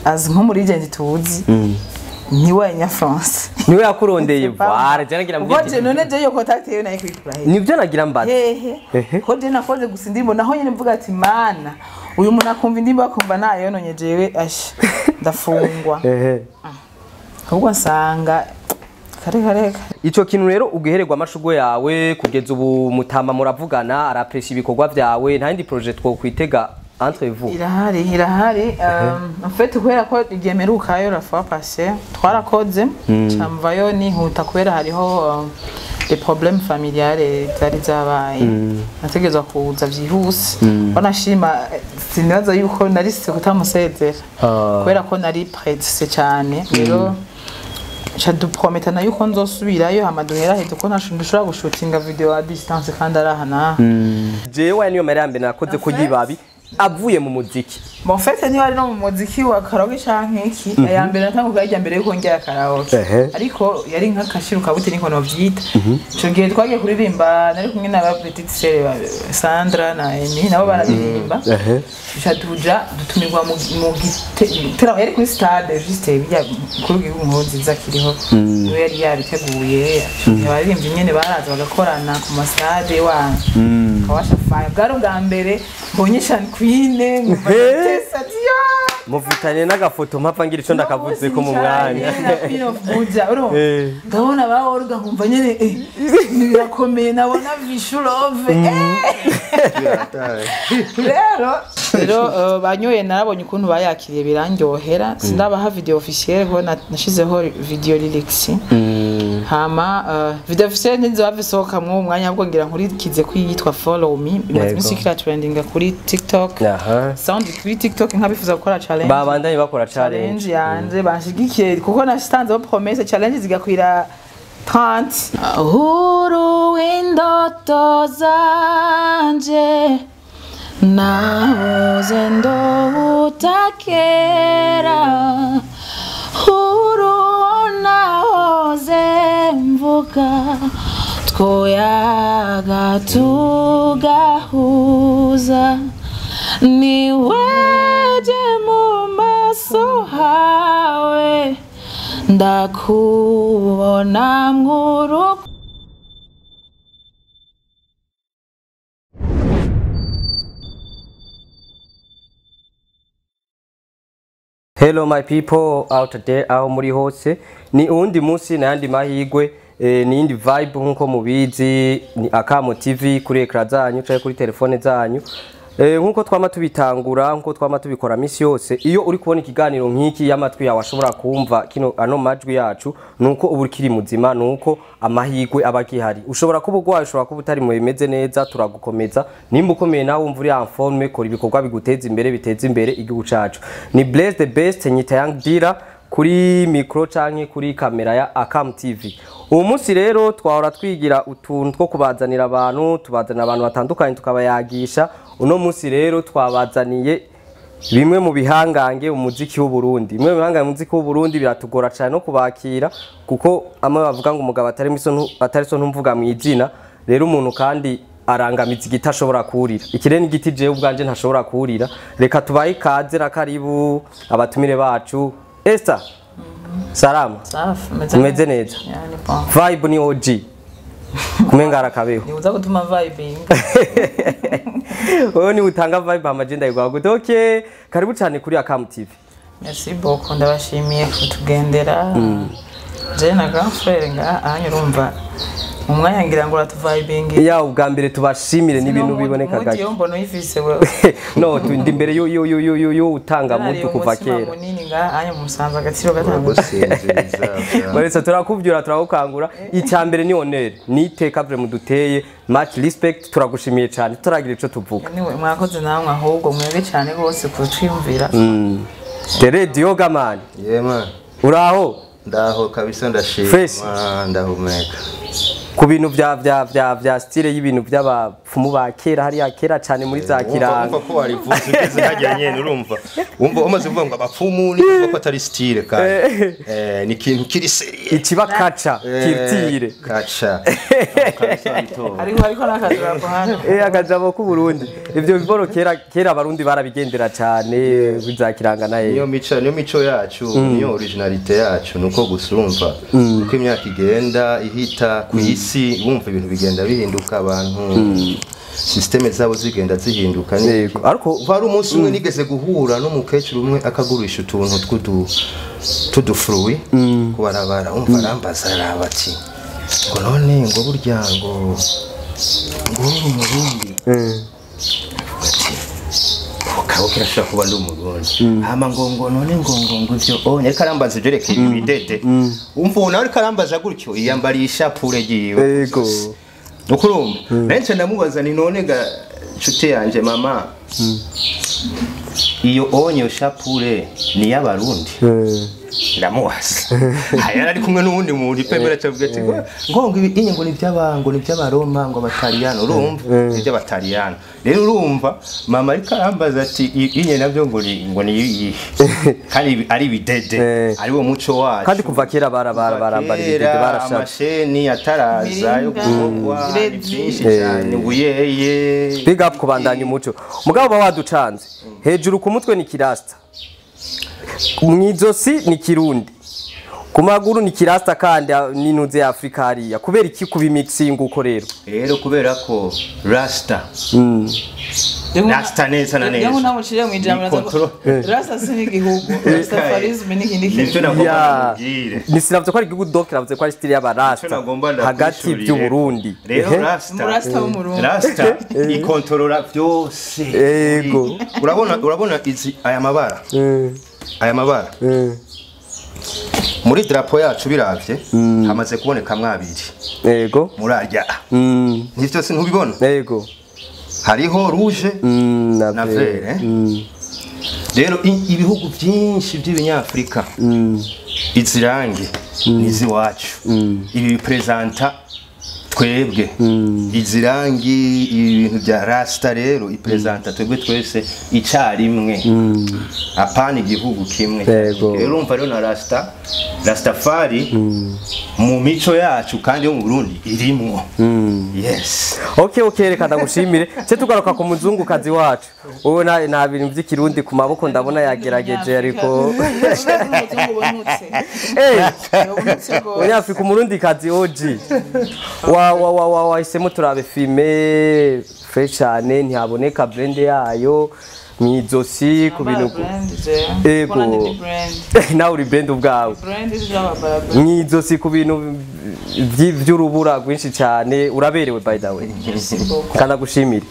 azi nko muri agent tuzi niwe nya France niwe yakurondeye vare cyanagira mbye ngo none je yo contact yewe nayo kwikura he nivyo nagira mbaza ko je nakoze gusa indimbo naho nyene mvuga ati mana uyu muntu akumva indimbo akumva nayo nonye jewe asha ndafungwa ahubwo nsanga kare ico kintu rero ugehererwa amashugo yawe kugeza ubu mutama muravugana arapresha ibikorwa vyawe nta yindi projet two kwitega entre vous irahari en fait kubera ko igemerukayo la fois passée twarakoze camvayo nihuta kubera hariho des problèmes familiales zari zabaye nategezwa kuza vyihuse banashima sinaza yuko nari kutamusezera kubera ko nari presse cyane rero chaduprometana yuko nzosubirayo amaduhera heto ko nashobora gushutinga video à distance kandi arahana jewe niyo marambe nakoze ko yibabi avuye mu muziki bon fait ni wari no mu muziki wa karaoke canke iki ya mbere natanguka ajya mbere yuko ngira karaoke ariko yari nka kashiruka bute niko no vyita cyo gihe twagiye kuririmba nari kumwe na ba petite sœur Sandra na Emi nabo bararirimba dutuja dutumirwa mu gitera yari kuri stade juste bijya kuri gihugu nziza kiriho we yari yabiteguye baririmbye nyene baraza bagakorana ku masade wa kawasha fire bwaro bwa mbere mbonyesha Queen muvitanye n'agafoto mpapfa ngira ico ndakavuze ko mu mwanya ndabona baworuga nkumva nyene birakomeye nabona vishurove rero banyoye narabonye ukuntu bayakiriye birandyohera sindabaha video officielle ho nashizeho video lyrics hama video officielle nzo bavisohoka mu mwanya bwo ngira nkurikize kwiyitwa follow me music trending kuri TikTok sound kuri TikTok nkabifuza gukora challenge babandanye bakora challenge yanje bashigikiye kuko nashitanze promesse challenge zigakwira 30 huru indoto zanje nahoze ndobutakera huru nahoze mvuga twoyaga tugahuza niweje mu maso hawe ndakubona mwuru. Hello my people out there aho muri hose ni undi munsi nandi mahigwe ni indi vibe nkuko mubizi ni Akamo TV kuri ekra zanyu cyangwa kuri telefone zanyu nkuko twama tubitangura nkuko twama tubikora misi yose iyo uri kubona ikiganiro nk'iki y'amatwi yawe ashobora kumva kino ano majwi yacu nuko ubu kiri muzima nuko amahigwe abakihari ushobora kuba ugwaye ushobora kuba utari mu bimeze neza turagukomeza nimba ukomeye nawe umva uri informe kora ibikorwa biguteza imbere biteza imbere igihugu cacu ni Blaze the best nyita Young Dira kuri micro canke kuri kamera ya Akamo TV. Uwo munsi rero twahora twigira utuntu two kubazanira abantu tubazana abantu batandukanye tukabayagisha. Uno munsi rero twabazaniye bimwe mu bihangange umuziki w'u Burundi. Bimwe mu bihangange umuziki w'u Burundi biratugora cyane no kubakira kuko amwe bavuga ngo umugabo atari so ntumvuga mu izina. Rero umuntu kandi arangamiza igiti ashobora kurira. Ikireni igiti je ubwanje ntashobora kurira. Reka tubaye ikaze rakaribu abatumire bacu. Esther salama meze neza vibe ni OG kumenga arakabeho niuza gutuma vibe wewe ni utanga vibe amagenda yigwa gute okay karibu cyane kuri Akamo TV. Merci beaucoup ndabashimiye kutugendera je na grand frère nga anyurumva mu mwanya ngira ngo ratuvibing ya ubwa mbere tubashimire n'ibintu biboneka gace yo mbono yifise wewe no tundi mbere yo utanga mutu kuva kera munini nga anya musanza gatiro gatanga baretse turakuvyura turakangura icyambere ni honor ni teka vre muduteye much respect turagushimiye cyane turagira ico tuvuga niwe mwakoze namwe ahubwo mwebe cyane bose kutwimvira the radio gaman man uraho ndaho kabisa ndashima ndahumeka ku bintu vya style y'ibintu by'abapfumu ba kera hariya kera cyane muri za kiranga umva ko warivuze ugeze hajya nyene urumva umaze kuvuga ngo abapfumu ni kuvuga ko atari style kandi ni ikintu kiri serious ikiba kaca kirtire kaca ariko nakazira ko hano akajabo ku Burundi ivyo bivoro kera abarundi barabigendera cyane bizakiranga naye niyo mico yacu niyo originalite yacu nuko gusurumva uko imyaka igenda ihita ku isi wumva ibintu bigenda bihinduka abantu systeme zabo zigenda zihinduka ariko bari umunsi umwe nigeze guhura n'umukecuru umwe akagurisha utuntu tudufruwi kubarabara umva arambaza arabati ngo none ngo burya ngo umurundi ukaba kirashaka kuba ndi umurundi hama ngo none ngo ivyo nyari karambaza jerekeye ibidede umva uwo nawe karambaza gutyo iyambariye ishapure giwe yego ukurumva nence ndamubaza ni none ga nshuti yanje mama iyo onyo shapure ni y'abarundi ndamubaza yari ari kumwe n'uwundi muntu ipemera cyavuga ati ngo inye ngo ni by'abaroma ngo abataliyano urumva ni by'abataliyano rero urumva mama ariko arambaza ati inye nabyo ngo ni kandi ari bidede ari wo muco wacu kandi kuva kera barambara ibidede barashaka amasheni ataraza yo gukogwa byinshi cyane buyeye big up kubandanya umuco mugabo waducanze hejuru ku mutwe ni kirasta mwizosi ni kirundi ku maguru ni kirasta kandi ninuze ya Afrika hariya kubera iki kubimixing uko rero kubera ko rasta rasta neza na neza yangu namucire mu ijambo rasta si igihugu safarism ni kindi kintu ni sinavyo ko ari igihugu donc navuze ko ari style y'abarasta hagati by'u Burundi rero rasta w'umurundi rasta ikontorora byose yego urabona izi aya mabara muri drapo yacu biravye hamaze kuboneka mwabiri yego murarya nivyo ntubibona yego hariho rouge na vert rero ibihugu byinshi by'Ibinyafrika izirangi nizi wacu ibi bipresenta twebwe izirangi ibintu bya rasta rero ipresenta twebwe twese icarimwe apana igihugu kimwe rero urumva rero na rastafari mu mico yacu kandi yo mu Burundi irimwo yes okay reka ndagushimire cyo tugaruka ku muzungukazi wacu wowe na bintu by'ikirundi ku maboko ndabona yagerageje ariko Umunyafrika umurundi kazi OG wahisemo turabe filme fresh cyane ntihaboneka blend yayo mwizosi ku bintu ego nawe uri brand ubwawe mwizosi ku bintu by'urubura rwinshi cyane uraberewe by the way kandi gushimira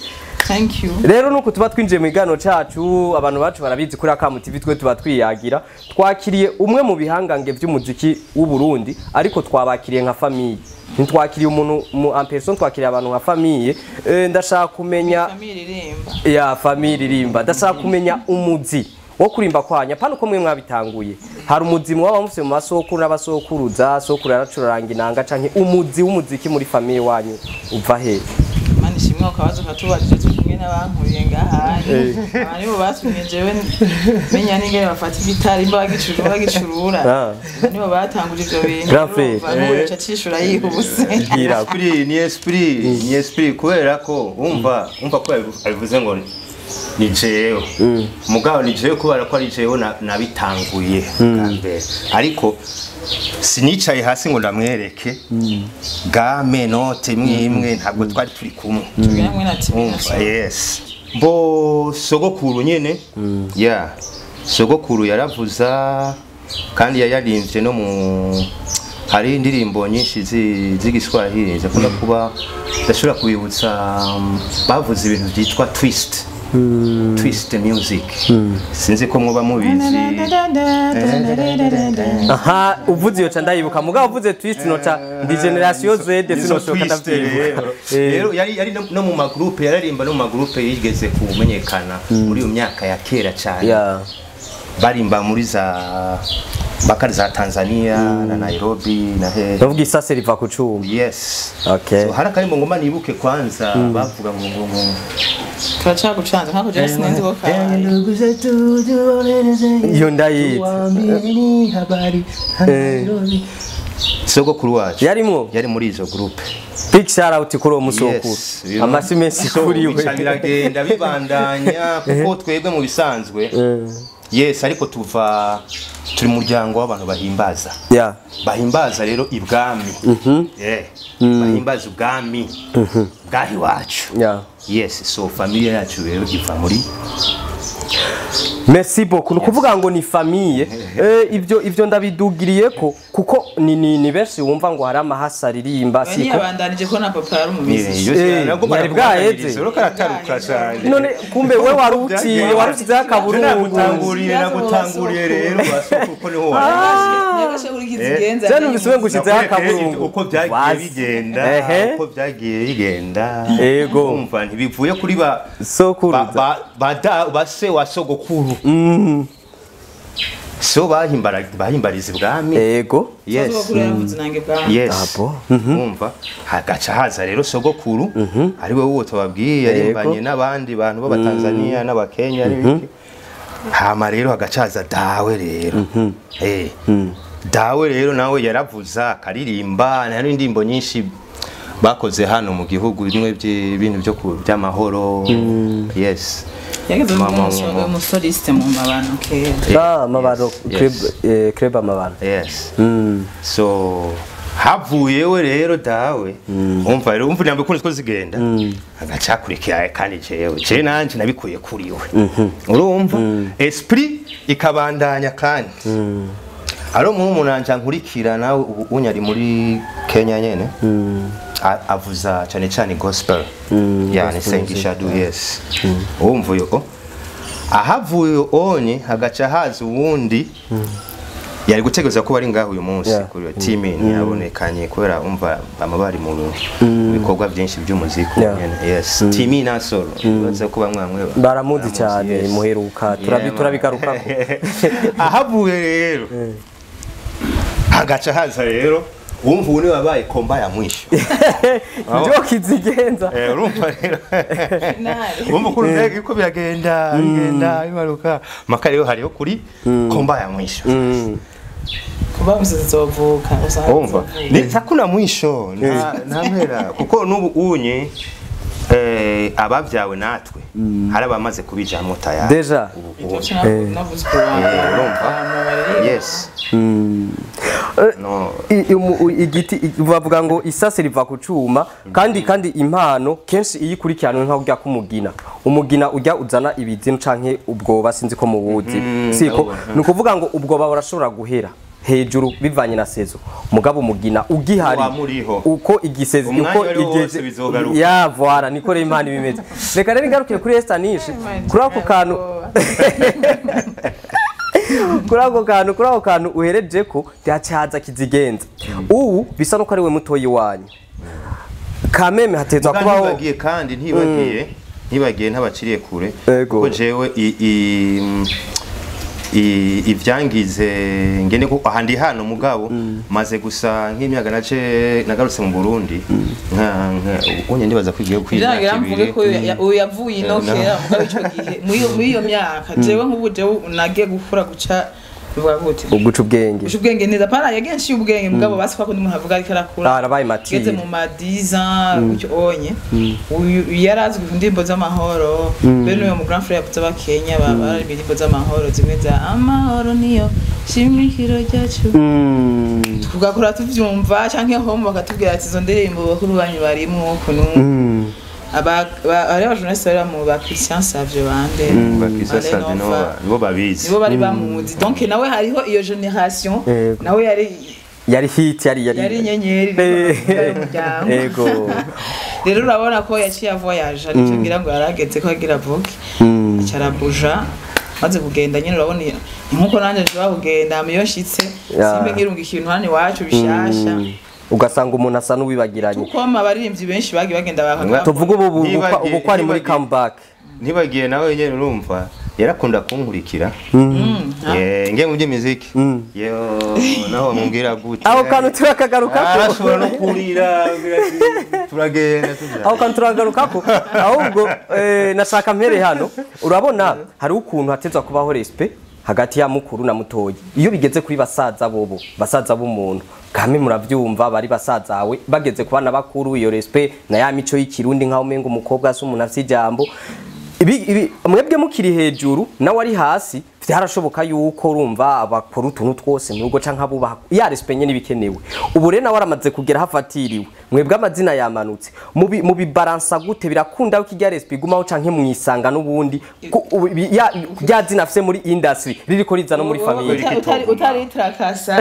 thank you rero nuko tuba twinjiye mu igano cacu abantu bacu barabizi kuri Akamu TV twe tuba twiyagira twakiriye umwe mu bihangange by'umuziki w'u Burundi ariko twabakiriye nka famille ntitwakiriye umuntu mu en person twakiriye abantu nka famille ndashaka kumenya famille ririmba ndashaka kumenya umuzi wo kurimba kwanya pano ko mwe mwabitanguye hari umuzimu waba mufite mu masokuru n'abasokuruza sokuru yaracuraranga inanga canke umuzi w'umuziki muri famille wanyu uva he mani shimwe ukabaza katubajije tumwe n'abankuriye ngahanye abari bo basumye jewe menya n'ingere bafata igitari imba bagicurura nibo batanguje ibyo bintu bamuca cishura yihuse gira kuri ni esprit kubera ko umva ko abivuze ngo ni jewe mugabo ni jewe kubera ko ari jewe nabitanguye mbere ariko sinicaye hasi ngo ndamwereke game note imwe ntabwo twari turi kumwe yes bo sogokuru nyene sogokuru yaravuza kandi yayarimbye no mu hari indirimbo nyinshi z'igiswahili zakunda kuba ndashobora kubibutsa bavuze ibintu byitwa twist music sinzi ko mwoba mubizi aha uvuze iyo candayibuka mugabo uvuze twist nota ndi generation Z sinosoka ndavyibuka rero yari no mu magroupe yararimba no mu magroupe yigeze kumenyekana muri iyo myaka ya kera cyane barimba muri za mpaka za Tanzania na Nairobi na he. Ndavuga isase riva ku cuma. Yes. Okay. So hari akarimbo ngoma nibuke kwanza bavuga ngo turacagucanza nkako je sinenzi ko kabaye iyo ndayitse sogokuru wacu yarimwo yari muri izo groupe. big shout out kuri uwo musokuru amasi menshi kuri we biragenda bibandanya kuko twebwe mu bisanzwe yes ariko turi muryango w'abantu bahimbaza bahimbaza rero ibwami bahimbaza ubwami bwahi wacu yes so famille yacu rero iva muri merci beaucoup nukuvuga ngo ni famille ivyo ndabidugiriye ko kuko ni benshi wumva ngo hari amahasa ririmba siko yabandanije ko na papa yari umubizi yari bwaheze urokaratarukra cyane none kumbe we warucize akabutanguriye nagutanguriye rero basoko kuko niho waje uri kizigenza cyane ubiswe ngushize akaburungu uko byagiye bigenda yego umva ntibivuye kuri ba sokuruza base wasogokuru so bahimbariza ibwami yego yes umva hagaca haza rero sogokuru ari we wowe tubabwiye yarimbanye n'abandi bantu b'abatanzania n'abakenya n'ibiki hama rero hagaca haza dawe rero dawe rero nawe yaravuza akaririmba hari indirimbo nyinshi bakoze hano mu gihugu bimwe by'ibintu byo by'amahoro yes yageze mu soliste mu mabano kera mabano club amabano yes so havuyewe rero dawe umva rero umva nyambe kunzi ko zigenda agacakurikira kandi jewe nanje nabikuye kuri we urumva esprit ikabandanya kandi aro mu munanja nkurikira nawe unyari muri Kenya nyene avuza cyane cyane gospel yani sengisha do yes umva yo ahavuye onye hagaca haza uwundi yari gutegereza ko bari ngaho uyu munsi kuri team yabonekanye kubera umva amabari mu bikorwa byinshi by'umuziki yes team nasoro baza kuba mwamwe baramuzi cyane muheruka turabigarukako ahavuye rero hagaca haza rero umva uni wabaye komba ya mwisho ndio kizigenza urumva rero umva ko urege ko biragenda bimaruka maka rero hariho kuri komba ya mwisho kuba muzizovuka umva nitakuna mwisho nta mpera kuko nubu unye abavyawe natwe hari abamaze kubijamo tayari deja yes no igiti bavuga ngo isase riva ku cuma kandi impano kenshi iyi kurikirana nka urya umugina urya uzana ibizino canke ubwoba sinzi ko mubuzi siko nukuvuga ngo ubwoba burashobora guhera hejuru bivanye na sezo mugabo umugina ugihari uko igisezi uko igeze ya voila niko rero impano bimeze reka rero ngarukiye kuri Estanish kuri ako kantu kuri ako kantu uhereje ko byacaza kizigenza ubu bisa no ko ari we mutoyi wanyu kameme hatezwa kubaho bagiye kandi ntibagiye ntabaciriye kure kuko jewe ivyangize ngene ko ahandi hano mugabo maze gusa nk'imyaga nagarutse mu Burundi unye ndibaza kwigiye kwira kibiri ko yavuye inokera mugabo ico gihe muri iyo myaka jewe nk'ubu jewe nagiye gukura guca uguca ubwenge neza para yagenshi ubwenge mugabo basi kwa kundi umuntu avuga ariko arakura arabaye mati geze mu madiza ucyo onye yarazwi indimbo z'amahoro bene uyo mu grand frère y'Abakenya bari indimbo z'amahoro zimwe za amahoro niyo shimikiro ryacu tugakora tuvyumva canke home bakatubwira ati izo ndirimbo bakuru banyu barimo kunu ari abajournaliste bari mu ba Christian Savio bande ba Christian Savio nibo babizi nibo bari bamuzi donc nawe hariho iyo generation nawe yari hit yari nyenyeri ego rero urabona ko yaciye voyage ariko ngira ngo yarageze ko agira vuke cyarabuja maze kugenda nyine urabona nkuko nanje nshobora kugenda amiyoshitse simbe nkirunga ikintu hano iwacu bishasha ugasanga umuntu asa n'ubibagiranye kuko abaririmbyi benshi bagi bagenda bakagamba tuvuga ubu ko ari muri comeback ntibagiye nawe nyene urumva yarakunda kunkurikira ngiye mu by'imiziki yo naho mumbwira gute aho kantu turakagaruka arashobora no kurira turagenda aho kantu turagarukako ahubwo nashaka mpere hano urabona hari ukuntu hatezwa kubaho respect hagati ya mukuru na mutoyi iyo bigeze kuri basaza bobo basaza b'umuntu kame muravyumva bari basazawe bageze kubana bakuru iyo respect na ya mico y'ikirundi nkaho mengo umukobwa ase umuntu afite ijambo ibi mwebwe mukiri hejuru nawe ari hasi vyarashoboka yuko urumva abakora utuntu twose nubwo canka abubaha ya respect nyene bikenewe ubu rero nawe aramaze kugera hafatiriwe mwebwe amazina yamanutse mu bibalansa gute birakunda ko kijya respect gumaho canke mwisanga nubundi ya zina afise muri industry ririko riza no muri family utari trakasa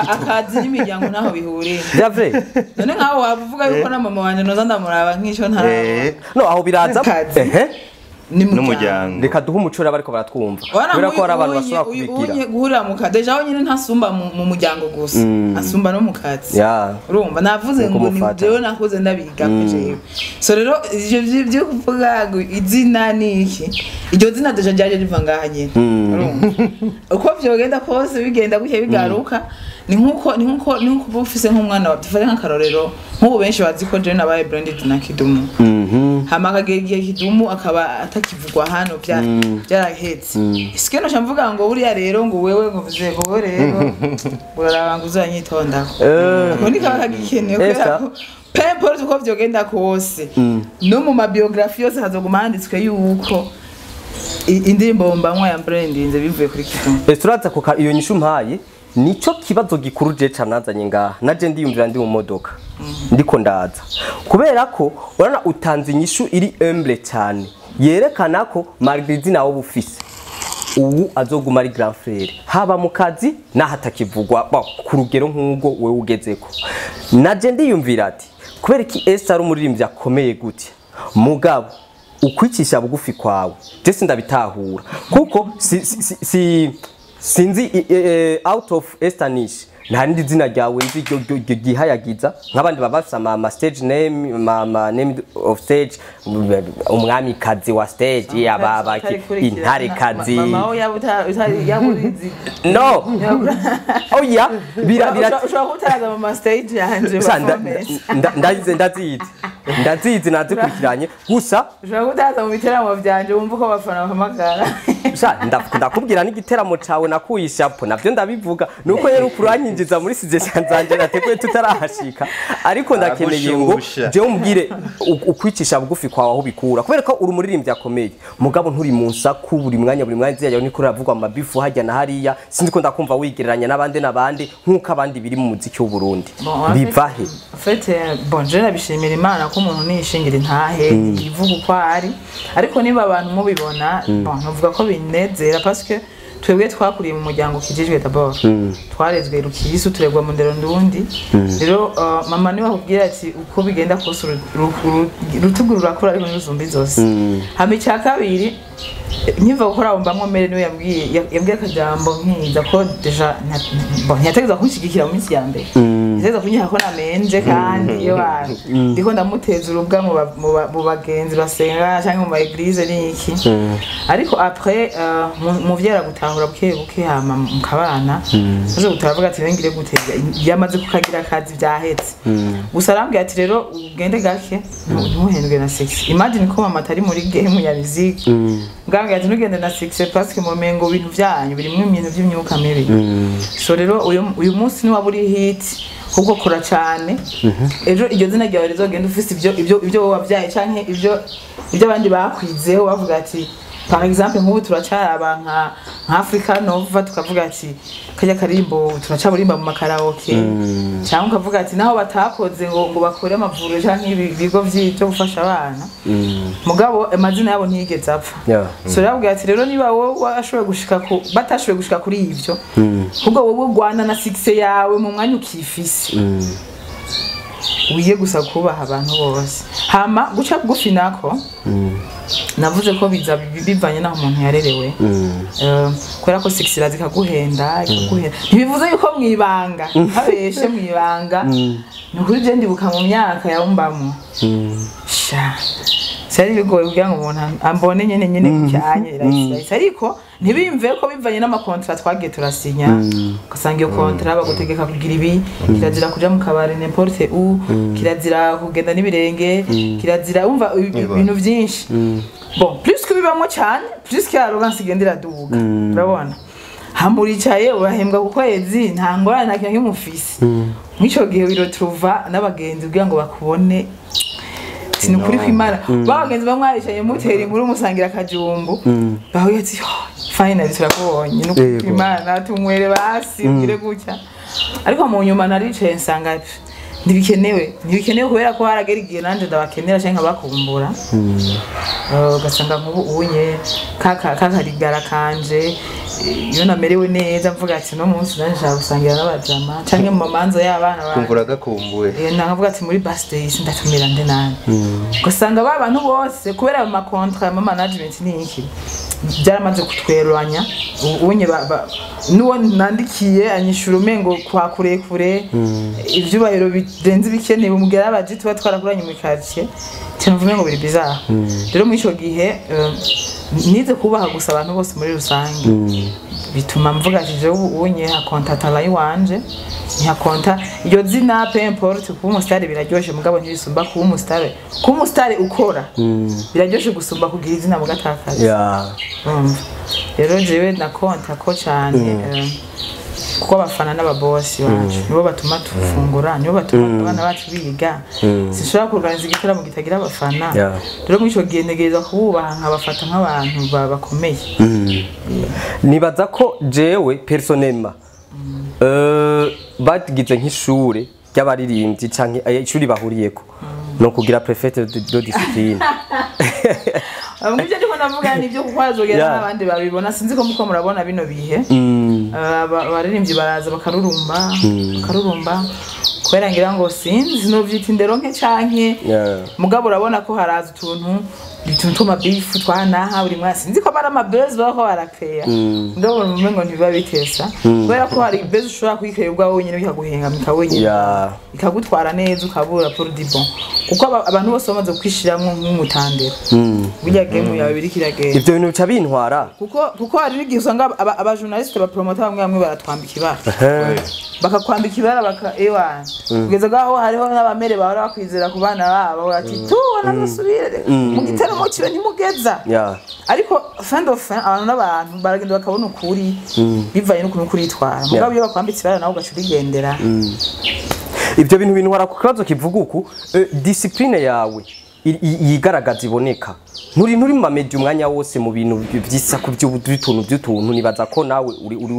akazi n'imiryango naho bihuriye javre none nkaho wavuga yuko na mama wanje noza ndamuraba nk'ico ntara no aho biraza n'umuryango reka duhe umucura bariko baratwumva kubera ko hari abantu bashobora kubigira guhurira mu kazi aho nyine ntasumba mu muryango gusa asumba no mu kazi urumva navuze ngo ni jewe nakoze ndabiga jewe so rero ivyo kuvuga izina niki iryo zina deja ryaje riva ngaha nyene urumva uko vyogenda kose bigenda guhe bigaruka ni nkuko bufise nk'umwana wa dufate nk'akarorero nk'ubu benshi bazi ko jewe nabaye branded na Kidumu hama kagiye Kidumu akaba atakivugwa hano byarahetse isikeno chamvuga ngo buriya rero ngo wewe ngo vuze ngo rero buraranga uzanyitonda ko nikaba kagikeneye ko pepo uko vyogenda kose no mu mabiography yose hazoguma handitswe yuko indirimbo mbanywa ya brandinze bivuye kuri Kidumu turaza ko iyo nyishu mpaye nico kibazo gikuru je canazanye ngaha naje ndiyumvira ndi mu modoka ndiko ndaza kubera ko urana utanze inyishu iri humble cyane yerekana ko Margrizi nawo bufise ubu azoguma ari grand frère haba mu kazi nahatakivugwa ku rugero nk'ubwo wewe ugezeko naje ndiyumvira ati kubera ki Esther umuririmbyi akomeye gute mugabo ukwicisha bugufi kwawe je sindabitahura kuko sinzi out of Estanish nta rindi zina ryawe nzi gihayagiza nk'abandi babafisa ama stage name name of stage umwami kazi wa stage ababaki intare kazi mama yaburizi no oya bira ushobora kutaza mu stage yanje ndazizi nazikurikiranye gusa ushobora kutaza mu biteramo byanje wumva ko bafana bahamagara ndakubwira n'igiteramo cawe nakuye ishapo navyo ndabivuga nuko rero kuranyinjiza muri suggestion zanje nateguye tutarahashika ariko ndakeneye ngo je umbwire ukwicisha bugufi kwawe aho bikura kubera ko uri umuririmbyi akomeye mugabo nturi munsa ku buri mwanya ziyayo niko ravugwa amabifu hajya na hariya sinzi ko ndakumva wigereranya nabande nkuko abandi biri mu muziki w'u Burundi bivahe fete bonje nabishimira Imana ko umuntu nishingira intahe ivuga uko ari ariko niba abantu mubibona novuga ko binezera parce que twebwe twakuriye mu muryango kijejwe d'abord twarezwe rukiyisu turegwa mu ndero ndundi rero mama niwe akubwira ati uko bigenda kose rutugurura kuri ariko n'uzumbi zose hama icya kabiri nkiva gukora mbamwe mere niwe yabwiye akajambo nkiza ko deja ntiyategeza kunshigikira mu minsi ya mbere ntiyategeza kunyiha ko namenje kandi iyo ndiko ndamuteza urubwa mu bagenzi basenga cyangwa mu eglise n'iki ariko après mu vyera gutahura buke hama mukabana maze gutavuga ati ngire gutega yamaze kukagira akazi byahetse gusa arambwiye ati rero ugende gake ntuhendwe na sex imagine ko mama atari muri game ya music ngambye ati nugende na sex parce que momengo bintu byanyu birimwe ibintu by'imyuka mibi so rero uyu munsi ni waburi hit kuko kora cyane ejo iryo zina ryawe rizogenda ufise ibyo wabyaye canke ibyo abandi bakwizeho bavuga ati par exemple nk'ubu turacara nka Africa Nova tukavuga ati kajya karimbo turacaburimba mu makaraoke cyangwa ukavuga ati naho batakoze ngo bakore amavuriro canke ibigo byo gufasha abana mugabo amazina yabo ntiyigeze apfa so yabwiye ati rero niba wowe washoboye gushika ku batashoboye gushika kuri ivyo ubwo wowe Rwanda na success yawe mu mwanya ukifise uye gusa kubaha abantu bose hama guca bugufi nako navuze ko biza bivanye naho umuntu yarerewe kwera ko sixira zikaguhenda ntibivuze yuko mwibanga habeshe mwibanga nukuri je ndibuka mu myaka yawumbamo sha sari bigoye kugira ngo umuntu ambone nyene cyanye irahise ariko ntibimve ko bivanye n'amakontra twagiye turasinya ugasanga iyo kontra bagutegeka kugira ibi kirazira kuja mu kabari n'importe u kirazira kugenda n'ibirenge kirazira umva ibintu byinshi bon plus que bibamwo cyane plus que arrogance igendera duga urabona hamuricaye urahembwa ku kwezi nta ngorane nta kintu kimufise mwico gihe wirotruva n'abagenzi kugira ngo bakubone sinukuri kwimana bagenzi bamwarishaye mutera inkuru musangira akajumbu bahuye ati finally turakubonye nukuri kwimana tumwere basi ugire gutya ariko mu nyuma naricaye nsanga ntibikenewe kubera ko haragera igihe nanje ndabakenera canke bakumbura ugasanga nk'ubu unye kakarigara kanje iyo namerewe neza mvuga ati no munsi nanje nshaka gusangira n'abajama canke mu mamanza y'abana banje kumvura gakumbuye nkavuga ati muri birthday sindatumira nde nani ugasanga ba bantu bose kubera ayo makontra ya management n'iki byaramaze kutweranya unye nuwo nandikiye anyishura umengo kwa kurekure ivyubahiro birenze bikenewe umugera abaje tuba twarakuranye mu quartier cyane umengo biri bizarre rero mu ico gihe nize kubaha gusa abantu bose muri rusange bituma mvuga ati je unye hakonta talayi wanje ntihakonta iyo zina peu importe kuba umusitari biraryoshe mugabo ntibisumba kuba umusitari ukora biraryoshe gusumba kugira izina mu gatakaza rero jewe nakonta ko cyane kuko abafana n'ababosi bacu nibo batuma tufungura nibo batuma abana bacu biga sinshobora kuganiriza igitaramo gitagira abafana rero muri ico gihe ntegereza kububaha nkabafata nk'abantu bakomeye nibaza ko jewe personnellement bagize nk'ishure ry'abaririmbyi canke ishuri bahuriyeko no kugira prefete de discipline Muvyo ndiko navuga ni byo kuko azogera n'abandi babibona sinzi ko muko murabona bino bihe abaririmbyi baraza bakarurumba kubera ngira ngo sinzi no vyita indero nke canke mugabo urabona ko haraza utuntu tuma beef twanaha buri mwasi sinzi ko bara amabuzz baho barakeya ndabona umengo ntibiba bitesa kubera ko hari buzz ushobora kwikeyebwa wenyine bikaguhengamika wenyine ikagutwara neza ukabura pour du bon kuko abantu bose bamaze kwishiramwo nk'umutandero burya game yawe biri kiragenda ivyo bintu bica bintwara kuko hari n'igihe usanga aba journaliste ba promoter bamwe baratwambika ibara bakakwambika ibara ewa kugeza gaho hariho n'abamere bahora bakwizera ku bana babo ati tubona musubire mu gitaramo kibe ntimugeza ariko fin de fin abantu n'abantu baragenda bakabona ukuri bivanye n'ukuntu kuritwara mugabo iyo bakwambitse ibara nawe ugaculigendera ivyo bintu bintwara ku kibazo kivuga uku discipline yawe yigaragaza iboneka nturi mu media umwanya wose mu bintu byisa ku by'utuntu nibaza ko nawe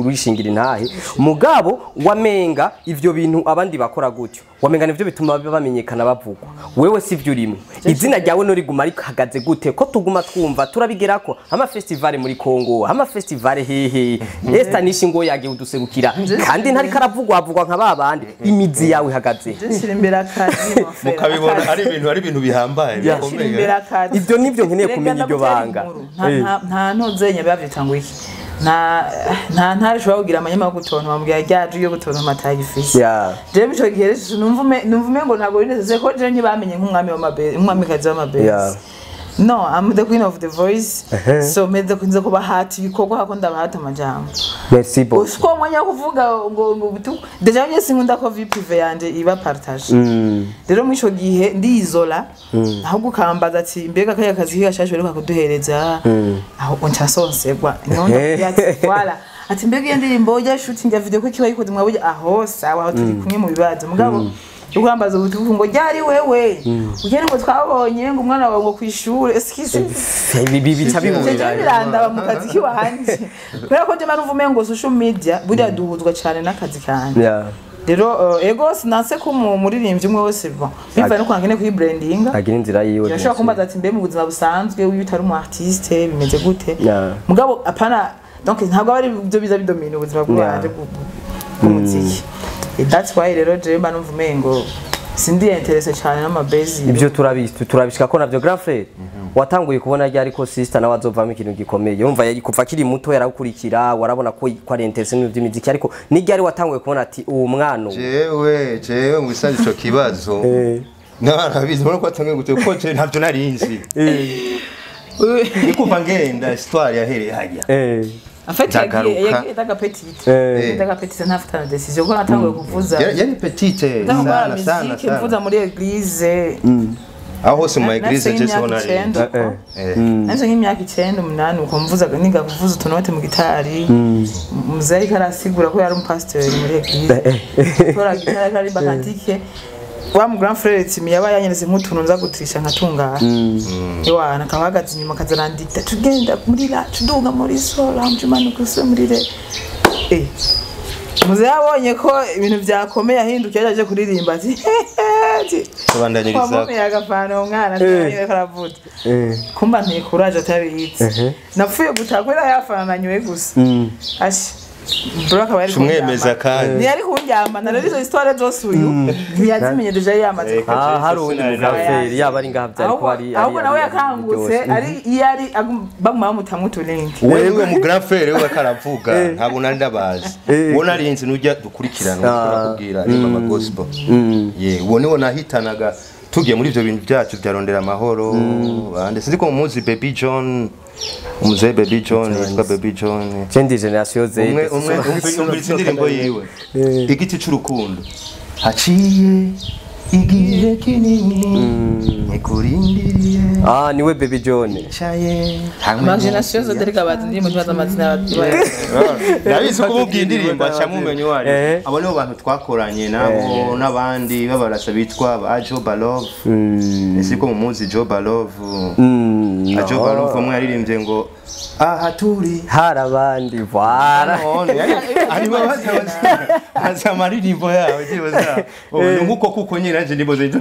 urishingira intahe mugabo wamenga ivyo bintu abandi bakora gutyo wamenga nivyo bituma bamenyekana bavugwa wewe sivyo urimo izina ryawe no riguma rihagaze gute ko tuguma twumva turabigerako ama festival muri Kongo ama festival hehe esta nishingo yage uduserukira kandi ntari karavugwa nka babandi imizi yawe ihagaze imbere akazi mukabibona ari ibintu bihambaye bikomeye ivyo nivyo nkeneye kumenya iryo banga nta ntozenya bavyitanguye iki nta shobora kugira amanyama yo gutonta bamubwira ryaje yo gutonta amatagifisi je bico gihe numvume ngo ntabwo bineze ko je ntibamenye nk'umwamikazi w'amabezi no I'm the queen of the voice so meze kunze kuba hati bikorwa hako ndabahata amajambo merci beaucoup usko mwanya kuvuga ngo butu deja nye sinkunda ko vie privé yanje iba partage rero mwisho gihe ndizola aho gukambaza ati mbega kaya kazi hashashwe reka kuduhereza aho onchasonsegwa none yati wala ati mbega iyo ndirimbo ya shooting ya video ko kiba yikoze mwabuje aho sawa aho turi kumwe mu bibazo mugabo ukwambaza ubutuku ngo ryari wewe ugene ngo twabonye ngo umwana wawe ngo kwishuri excuse bica bihurira biranda mu kazi kiwanje kubera ko je manuvume ngo social media buriya duhuzwa cyane n'akazi kanje rero ego sinanse ko muririmbyi umwe wese biva no kwangene kwi branding agira inzira yiwe yashaka kumbaza ati mbe mu buzima busanzwe uyu utari umu artiste bimeze gute mugabo apana donc ntabwo ari byo biza bidomina ubuzima bwanje bw'umuziki that's why rero je manuvume ngo sindi interesse cyane n'amabezi ibyo turabishika ko navyo grand frère watanguye kubona ryari ko sister nawe azovamo ikintu gikomeye urumva yari kuva kiri muto yaragukurikira warabona ko ari interesse n'ibyo by'imiziki ariko ni ryari watanguye kubona ati uwo mwana jewe ngwisaje ico kibazo narabizi mbona ko atanguye gute ko je ntavyo narinzi nikuva ngenda histoire yahereye hajya En fait yagiye daga petite daga petite ntafata decision ko natanguye kuvuza yari petite sana kuvuza muri eglise aho hose mu eglise je sona nanje nk'imyaka 9 8 uko mvuza niga kuvuza utunote mu gitari muzeyi karasigura ko yari umupasteur muri eglise tora gitari kari bakatike wa mu grand frère Timi yaba yanyereze nk'utuntu nza gutrisha nkatunga iwana kabagaza inyuma kazarandika tugenda muri la tudunga muri sola mjumanuka se muri re muze yabonye ko ibintu byakomeye ahinduka yaje kuririmba ati tubandanyiriza kwa yagafana umwana cyane karavuta kumba ntikuraje atabitse napfuye gutakwera yafana nanywe gusa ashi Broka bari kumwemeza kandi ni ari kunjyama na rero histoire zose uyu ntiyazimenye deja yamaze hari undi mugaferi yaba ari ngaha byari ko ari ahubwo nawe yakangutse ari yari baguma mutamutu link wewe mu grand frère we karavuga ntabwo nari ndabazi wona ari inzi nujya dukurikirana kubwira ni mama gospel wone wona hitanaga tugiye muri ivyo bintu byacu byarondera amahoro bande sinzi ko muzi Baby John umuze Baby John yitwa Baby John Kendi generation Z umwe indirimbo yiwe igiti cy'urukundo haciye igihe kinini nikurindiriye niwe Baby John chaye generation Z dereka bati ndimo twaza amazina nabizi ko ubwindirimbo acamumenye wari abo nibo bantu twakoranye nabo nabandi babarasa bitwa Ajo Balove ese ko mumuzi Jo Balove Ajo Balove umwe yaririmbye ngo aha turi harabandi vara ari baza amaririmbo yawe kibaza nkuko kuko nyine nanje ndiboze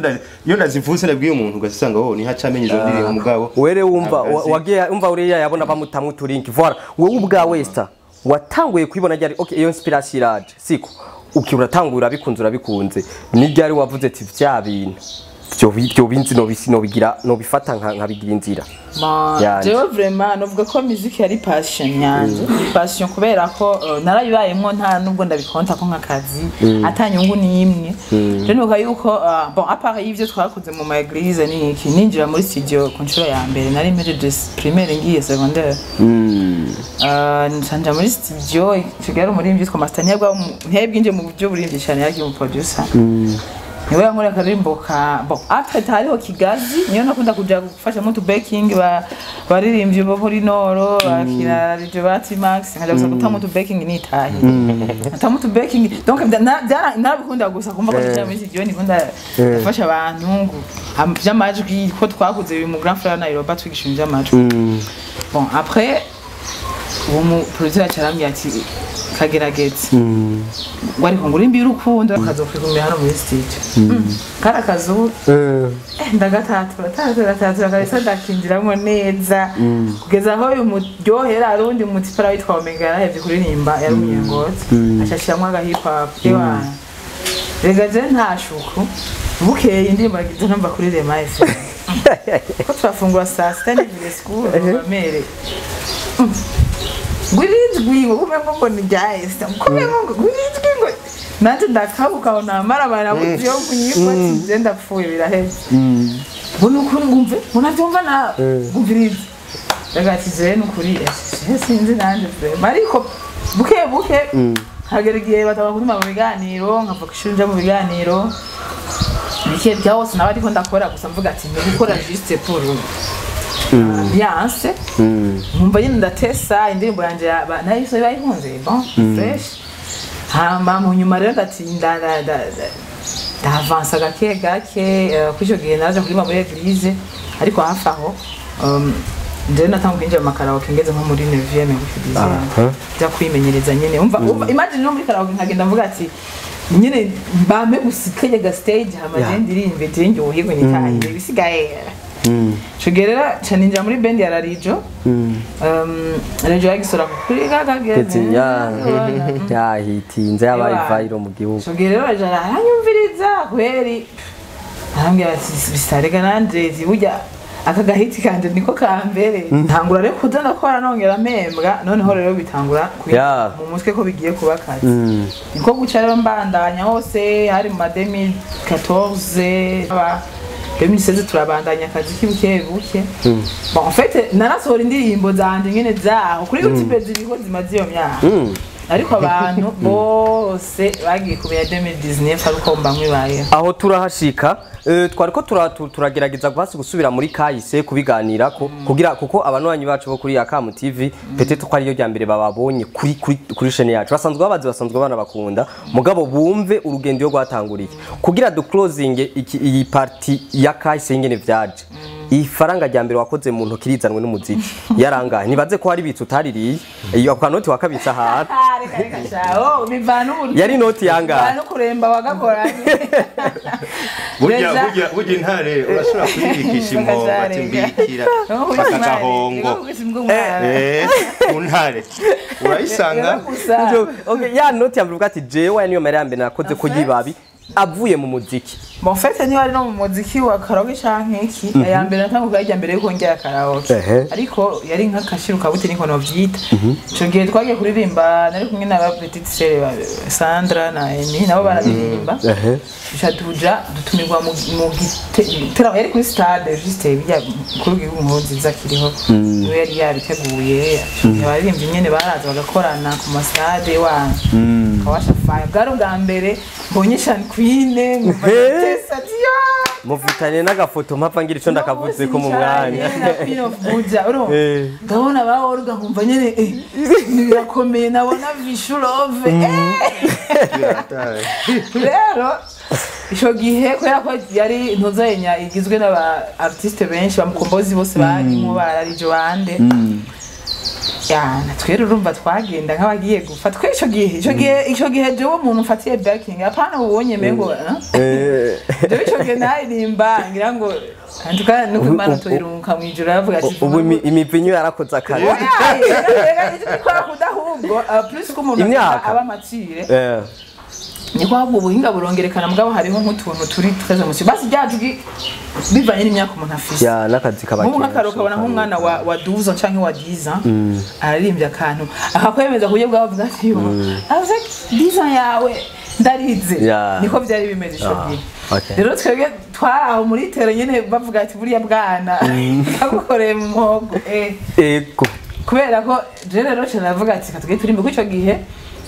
iyo ndazivuse nabwiye umuntu ugasanga ni hacamenye izo ndirimbo umugabo were wumva wagiye umva uriya yabona bamutamwe turinki vara wewe ubwawe Esther watanguye kwibona ryari okay iyo inspiration iraje siko ukibura tangura bikunze ni ryari wavuze ati vya bintu byo binzi no bigira no bifata nka bigira inzira jewe vraiment novuga ko music yari passion yanje passion kubera ko narayibayemo nta nubwo ndabikonta ko nkakazi atanyungu nimwe je nuko yuko bon apart y'ivyo twakoze mu ma église ni iki ninjira muri studio ku nshuro ya mbere nari mpeje de primaire ngiye secondaire nsanja muri studio kigero muri imvyo twamastania bwa ntebwinje mu buryo burindi cyane yaki mu producer niwe yankora akarimbo ka bon after hariho Kigazi niyo nakunda kuja gufasha mu baking baririmbye bo muri Noro bakina Radio Bati Max ngaja gusa gutamu to baking ni tahi gutamu to baking donc narabikunda gusa kumva ko cyane muri studio nikunda gufasha abantu by'amajwi ko twakuze mu Grand Frère na Europa twigishinja amajwi bon après uwo producer cyarambye ati kageragetse wari kongura imbi urukundo kazokwigumira hano muri stage karakazu ndagatatura kabisa ndakinjiramo neza kugeza aho uyu muryohera arundi mutipara witwa Omega yarahevye kuririmba yari umunyengoti ashashiramo aga hip hop ewana rega je ntashuku bukeye indirimbo yagize namba kuri Rema FM ko twafungura saa 6 ni school bamere Gwilizwi ngo ni jaisa ngo gwilizwi ngo nati ndakabuka ona mara buvyo kunyifati zenda pfuye biraheze bunu kuri ngumve munavyumva na guviriza dagati zere nukuri sinzi nanje mariko buke hagerigiye bataba kutuma mu biganiro nkava kishunja mu biganiro bike byose nabari ko ndakora gusa mvuga ati ni gukora juste pour Beyonce mumva nyine ndatesa indirimbo yanje nahise bayihunze bon fresh hamba mu nyuma rero gatinda avansa gake kwisho gihe naje kuri muri eglise ariko hafi aho ndere natangu kwinjira mu karaoke ngeze nko muri 9e gufidiza bya kwimenyereza nyine umva imagine no muri karaoke nkagenda mvuga ati nyine bame gusikanye ga stage hamaje ndirimbe je ohigwe nitahire bisigaye Chugerera chaninja muri band ya Rarijo Rarijo yagisora kuri gagageze ya hitinze yabaye viral mu gihugu Chugerera aranyumviriza kweri arambye ati bisarega nandrezi burya akagahiti kanje niko kambere ntangura rero kuzana ko nongera mpembwa noneho rero bitangura mu mutwe ko bigiye kuba kazi niko guca rero mbandanya hose hari mu 2014 2016 turabandanya akazi kibuke buke bon en fait narasohora indirimbo zanje nyene zaho kuri YouTube ziriho zimaze iyo myaka ariko abantu bose bagiye kumenya 2019 ariko mbamwe baye aho turahashika twariko turagerageza basi gusubira muri kahise kubiganira kugira kuko abanwanyi bacu bo kuri Akamu TV peut-être ko ari yo ryambere bababonye kuri chaîne yacu basanzwe bana bakunda mugabo bumve urugendo yo gwatanguriye kugira du closing iyi party ya kahise ingene vyaje ifaranga ryambere wakoze mu ntoki rizanwe n'umuziki yarangaye nibaze ko hari bitse utaririye iyo kanoti wakabitsa ahantu yari noti yangaye no kuremba wagakoranye burya intare urashobora kuyibikisha impongo atimbikira bakagahongo untare urayisanga okay ya noti yamvuga ati jewe niyo mere yambere nakoze ko yibabi avuye mu muziki bon fait ni wari no mu muziki wa karaoke canke iki yambere natanguka ajya mbere yuko ngera karaoke ariko yari nka kashiruka bute niko no vyita cyo gihe twagiye kuririmba nari kumwe na Petite Sœur Sandra na Emi nabo bararirimba tuja dutumirwa mu gitera yari kuri stade juste bijya kuri gihugu nziza kiriho no yari yariteguye baririmbye nyene baraza bagakorana ku masade wa kawasha fire bwaro bwa mbere mbonyesha Queen muvitanye n'agafoto mpapfa ngira ico ndakavuze ko mu mwanya ndabona bahoruga nkumva nyene birakomeye nabona Vishulove rero ico gihe kubera ko yari ntuzenya igizwe n'aba artiste benshi bamukombozi bose barimo bararijo bande natwere urumva twagenda nk'abagiye gufa ico gihe jewe umuntu mfatiye backing apana ubonye mengo jewe ico gihe naririmba ngira ngo antuka nuko imana tuyirunka mwijuru yavuga ati ubu imivinyo yarakoze akazi kwa kudahubwo plus ko umuntu aba matire niko ahubwo ubuhinga burongerekana mugabo hariho nk'utuntu turi tweze musi basi byacu bivanye n'imyaka umuntu afise ya nakazi kabakira nk'akaruka kabona nk'umwana wa 12 canke wa 10 ararimbye akantu akakwemeza kuye bwawe vuga ati avuze 10 yawe ndarize niko byari bimeze shogi rero twebwe twaraho muri tero nyene bavuga ati buriya bwana agukoreye mu mwogo ego kubera ko je rero cyane navuga ati katugeye turimbe kwico gihe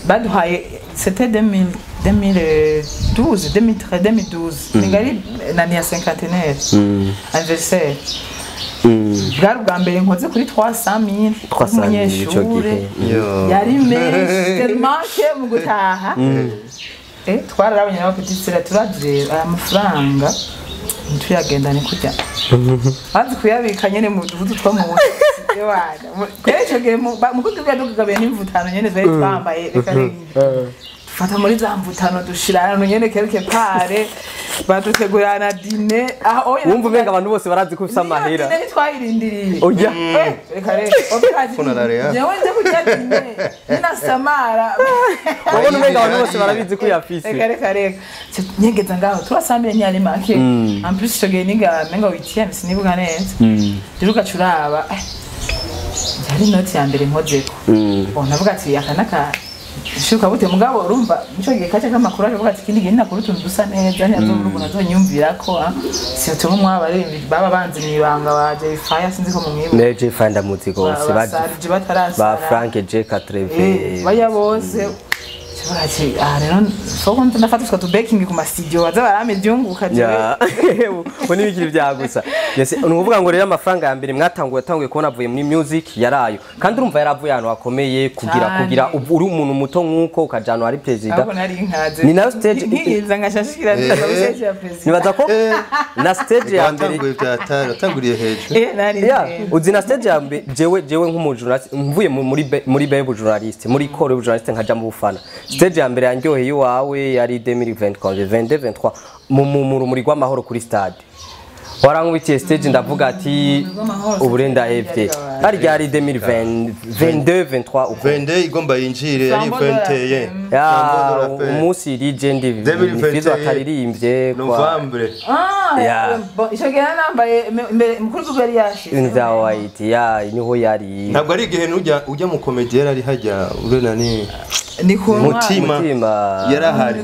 baduhaye c'était 2012 ningari nani ya 50 anniversaire bwari bwa mbere nkoze kuri 300,000 umunyeshure yari menshi tellement que mu gutaha twararabanye na Petite Sœur turadire amafaranga ntuyagendane kujya bazi kuyabika nyene mu duhudu two mu kwerecho gihe mu kutubya dugabe n'imvutano nyene zari twambaye fata muri za mvutano dushirana nyene quelque part badutegurana dine wumva umenga abantu bose barazi ko ufisa amahera dine twayirindiriye oya reka jewe nze kujya dine nina samara ubona umenga abantu bose barabizi ko yafise reka nyegeza ngaho turasambire nyane make en plus ico gihe niga menga witiye sinibuka neza ndiruka curaba yari noti ya mbere nkozeko navuga ati akanaka shuka bute mugabo urumva nico gihe kaca kamakuru avuga ati kindi gihe nakuru tuntu dusa neza nyazovuga nazonyumvira ko si tumu mwabare baba banzi mwibanga baje fire sinzi ko mumwibu neje fanda muziko bose ba Frank J80 baya bose ati rero soko ndafatishwa to baking ku studio baza barame byunguka jewe bo nibikiri byagusa yese nuvuga ngo rero amafaranga ya mbere mwatanguye kubona avuye muri music yarayo kandi urumva yaravuye ahantu hakomeye kugira uri umuntu muto nkuko ukajana ari president ni na stage nkiza ngashashikira stage ya president nibaza ko na stage ya mbere yatanguriye hejuru uzi na stage ya mbere jewe nk'umujournalist mvuye muri Bible journalist muri Core journalist nkaja mu bufana stage ya mbere yanjyoheye wawe yari 2023 mu rumuri rw'amahoro kuri stade warankubitiye stage ndavuga ati uburenda hevye hari ryari 2022 igomba yinjire yari 21 umunsi legend nifizo ataririmbye Novembre ico gihe nambaye imbere mukuru guberi yashi inza white niho yari ntabwo ari igihe ujya mu comedian ari hajya urena ni mutima yarahari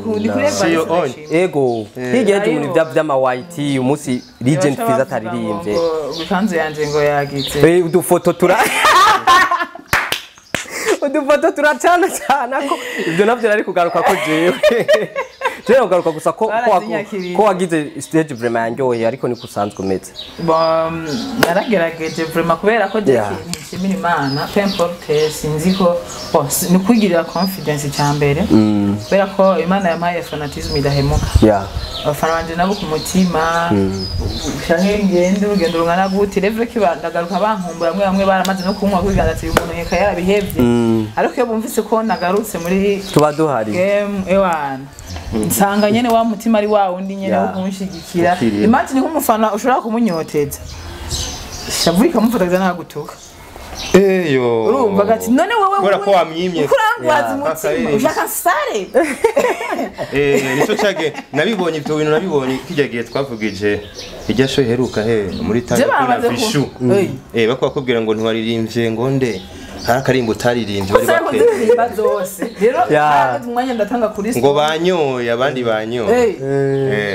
ego higeje mu by'ama white umunsi Legend Fiza ataririmbye bikanzu yanje ngo yagize udufoto turacana cyane ko ibyo navyo nari kugaruka ko jewe jewe kugaruka gusa ko wagize stage vraiment yanjoye ariko ni kusanzwe umeze naragerageje vraiment kubera ko je nshimira Imana pemporte sinzi ko ni kwigirira confidence cyambere kubera ko Imana yampaye fanatisme idahemuka abafana banje nabo ku mutima canke ngende urugendo rungana gute revre kibandagaruka bankumbura bamwe baramaze no kunywa kwigana ati umuntu yeka yarabihevye ariko iyo bumvise ko nagarutse muri tuba duhari game ewana nsanga nyene wa mutima ari wa wundi nyene wo kumushigikira imagine nk'umufana ushobora kumunyoteza shavurika mufataga nagutuka eyo urumva gati none wewe kora ko wamyimye kurangwaza umutima ushaka sare nico cyage nabibonye ibyo bintu nabibonye kijagiye twavugije ijya sho heruka muri tanga kuna vishu bakubwira ngo ntiwaririmbye ngo nde harakarimbo taririmbye bari bakiririmba zose rero umwanya ndatanga kuri ngo banyoye abandi banyoye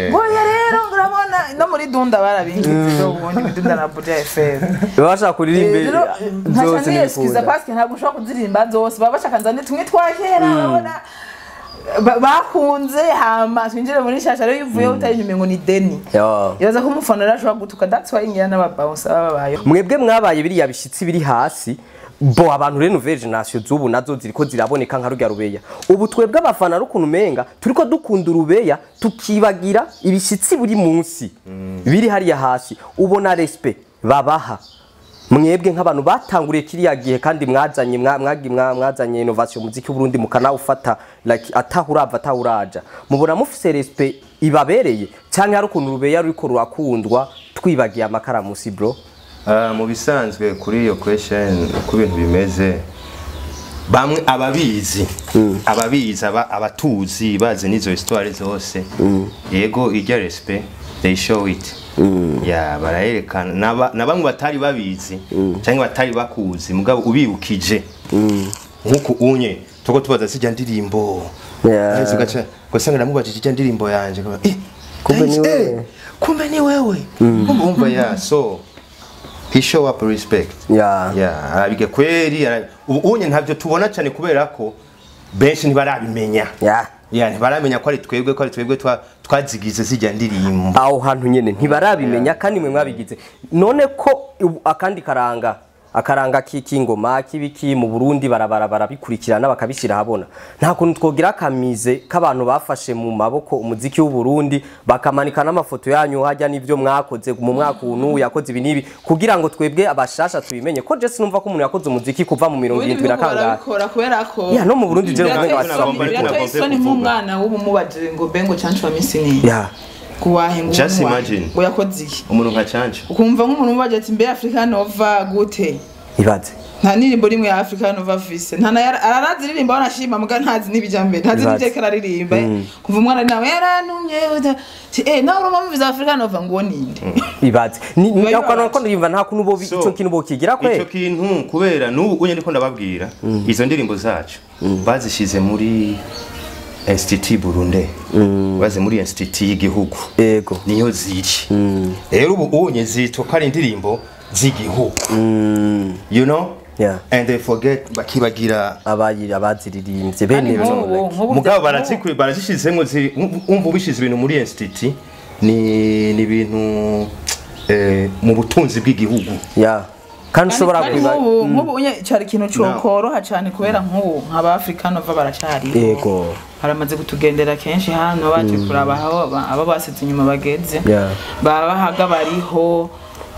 ngoya rero urabona no muri dunda barabingize ubundi bidunda na Buja FM bashaka kuririmba zose ni excuse parce que ntabwo ushaka kuzirimba zose baba bashaka nzane tumwe twakera urabona bakunze hama twinjire muri shasha rero yuvuye utari nyume ngo ni deni yaza ko umufana rashobora gutuka that's why ngira n'ababounce babayo mwebwe mwabaye biriya bishitsi biri hasi bo abantu reno generation zubu nazo ziriko ziraboneka nka rugya rubeya ubu twebwe abafana rukuntu menga turiko dukunda urubeya tukibagira ibishitsi buri munsi biri hariya hasi ubona respect babaha mwebwe nk'abantu batanguriye kiriya gihe kandi mwazanye innovation muziki w'Uburundi mukanawufata like atahuraja mubona mufise respect ibabereye cyangwa ari ukuntu urubeya ruriko rurakundwa twibagiye amakaramusi bro mu bisanzwe kuri iyo question ku bintu bimeze bamwe ababizi abatuzi bazi nizo histoire zose yego ijya respect they show it barayerekana na bamwe batari babizi cyangwa batari bakuzi mugabo ubibukije nkuko unye tuko tubaza sijya ndirimbo gacha kwasanga namubajije ijya ndirimbo yanje kumbe ni wewe umva so he show up respect arabige kweri unye ntavyo tubona cyane kubera ko benshi ntibarabimenya ntibaramenya ko ari twebwe twazigize zijya ndirimbo aho hantu nyene ntibarabimenya kandi mwe mwabigize none ko akandi akaranga k'ingoma kibiki mu Burundi barabikurikirana bakabishira habona nta kuntu twogira kamize k'abantu bafashe mu maboko umuziki w'u Burundi bakamanika n'amafoto yanyu hajya n'ivyo mwakoze mu mwaka unu yakoze ibinibi kugira ngo twebwe abashasha tubimenye ko je sinumva ko umuntu yakoze umuziki kuva mu 70 birakanga no mu Burundi je ni nk'umwana w'umubajire ngo bengo chancho misini kuwahe just imagine ngo yakoze iki umuntu nka chancho ukumva nk'umuntu ubaje ati mbe Africa Nova gute ibaze nta nirimbo rimwe ya Africa Nova vise nta arazirimba wanashima muga ntazi nibijambe ntazi nijeka aririmba kuva umwana nawe yaranumye nawe urumva muviza Africa Nova ngo ninde ibaze ni yakwana ko ndimva nta kuntu bo ico kintu bo kigira kwe ico kintu kubera n'ubu unye ndiko ndababwira izo ndirimbo zacu bazishize muri Institut Burundi baze muri Institut y'igihugu yego niyo ziri rero ubu unye zitwa kari indirimbo z'igihugu you know and they forget bakibagira abaziririmbye bene mugabo barazishizemo umva ubishize ibintu muri Institut ni ibintu mu butunzi bw'igihugu kandi ushobora kwiba nk'ubu cyari ikintu cyokoroha cyane kubera nk'ubu nk'aba Africa Nova baracari yego haramaze kutugendera kenshi hano baje kuraba abo basize inyuma bageze babahaga bariho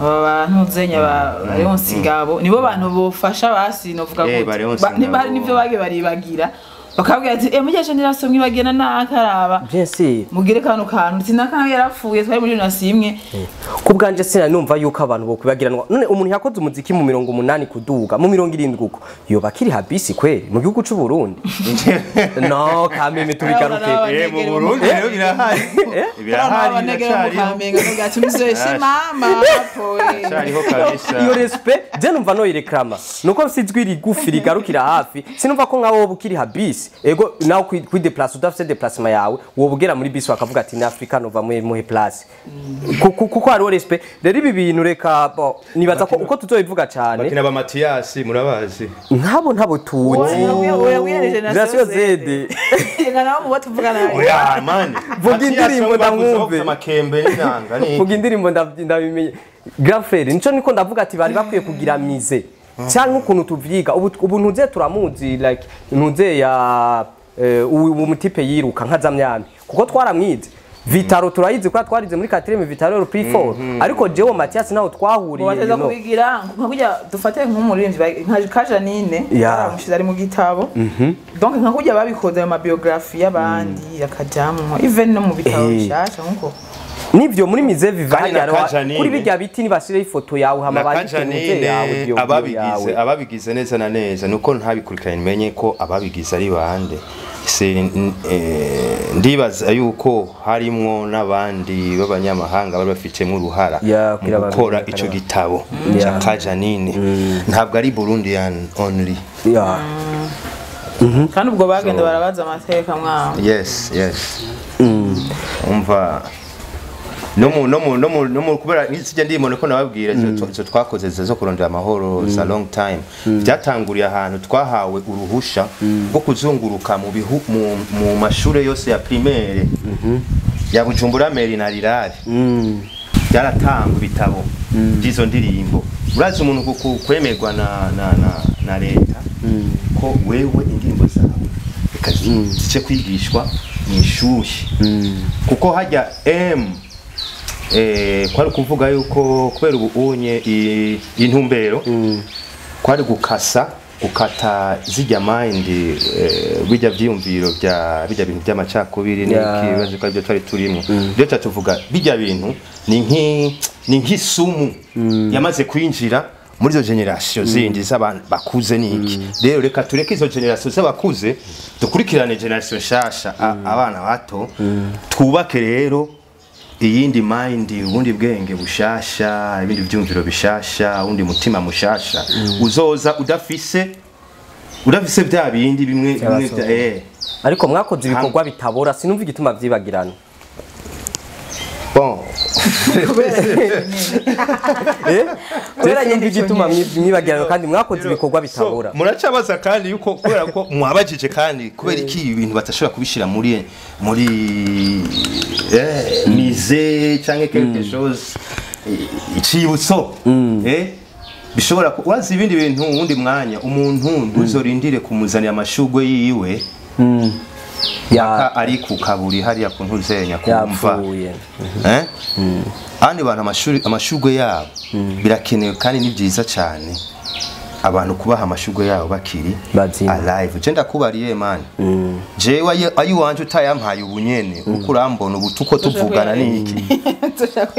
abantu zenya Leonce Ngabo nibo bantu bofasha basi novuga ko ntibari nivyo bage baribagira bakabwira ati mugeje nirasomwe bagena nakaraba mugire kantu sinakana yarapfuye twari muri nasimwe kubganje sina numva yuko abantu bokwibagiranwa none umuntu yakoze umuziki mu 80 kuduga mu 70 uko yo bakiri habisi kweri mu gihugu cy'u Burundi no kameme tubigaruke mu Burundi rero birahari kamenga ngati muzeshi mama cyariho kabisa iyo respect je numva no irekrama nuko sizwi rigufi rigarukira hafi sinumva ko ngaho bukiri habisi bisi ego nawe kwideplace udafite déplacement yawe wobugera muri bisi bakavuga ati ni Africa nova muhe place kuko hariho respect rero ibi bintu reka nibaza ko uko tuzobivuga cyane bakina ba Mathias murabazi ntabo tuzi Generation Z ngana mu batuvugana oya man vuga indirimbo ndamwumve makembe n'inanga ni vuga indirimbo ndabimenye grand frère nico niko ndavuga ati bari bakwiye kugira mize cyangwa ukuntu tuvyiga ubu ntuze turamuzi like ntuze ya umutipe yiruka nkazamyami kuko twaramwize Vitaro turayizi kwa twarize muri 4 Vitaro P4 ariko jewe Mathias naho twahuriye bateza kubigira nka kujya dufate nk'umurinzi nka Kajanine aramushize ari mu gitabo donc nka kujya babikoze mu biography y'abandi yakajamwe even no mu bitabo bishasha nkuko nivyo muri mize vivanye kuri bijya biti nibashire ifoto yawe hama bagikeneye yawe ababigize neza na neza nuko ntabikurikiranye menye ko ababigize ari bande ndibaza yuko harimwo n'abandi b'abanyamahanga bari bafitemo uruhara mu gukora ico gitabo cya Kajanine ntabwo ari Burundian only kandi ubwo bagenda barabaza amateka mwaho yes umva no kubera n'izijya ndimo niko nababwira izo twakoze zo kurondera amahoro za long time byatanguriye ahantu twahawe uruhusha rwo kuzunguruka mu mashure yose ya primaire ya Bujumbura Meri na Rirare byaratangwa ibitabo by'izo ndirimbo urazi umuntu kwemerwa na leta ko wewe indirimbo zawe zice kwigishwa mu ishuri kuko hajya kwari kuvuga yuko kubera ubunye intumbero kwari gukata zijya mind bijya byiyumviro bijya bintu by'amacakubiri n'ikibazo ko ibyo twari turimo rero tuvuga bijya bintu ni nk'isumu yamaze kwinjira muri zo generation zindi z'abantu bakuze niki rero reka tureke izo generation z'abakuze dukurikirane generation shasha abana bato twubake rero iyindi mind ubundi bwenge bushasha ibindi byumviro bishasha ubundi mutima mushasha uzoza udafise bya bindi bimwe ariko mwakoze ibikorwa bitabora sinumva igituma vyibagirana bon kubera nyindi gituma mwibagirana kandi mwakoze ibikorwa bitabora muracabaza kandi yuko kubera ko mwabajije kandi kubera iki ibintu batashobora kubishira muri mise canke quelque chose icibutso bishobora urazi ibindi bintu ubundi mwanya umuntu nduzorindire kumuzanira amashugwe yiwe ari ku kaburi hariya ku ntuzenya kumva andi bantu amashugwe yabo birakenewe kandi ni byiza cyane abantu kubaha amashugwe yabo bakiri alive je ndakubariye man jewe ayiwanje utayampaye ubunyene uko urambona ubu tuko tuvugana niki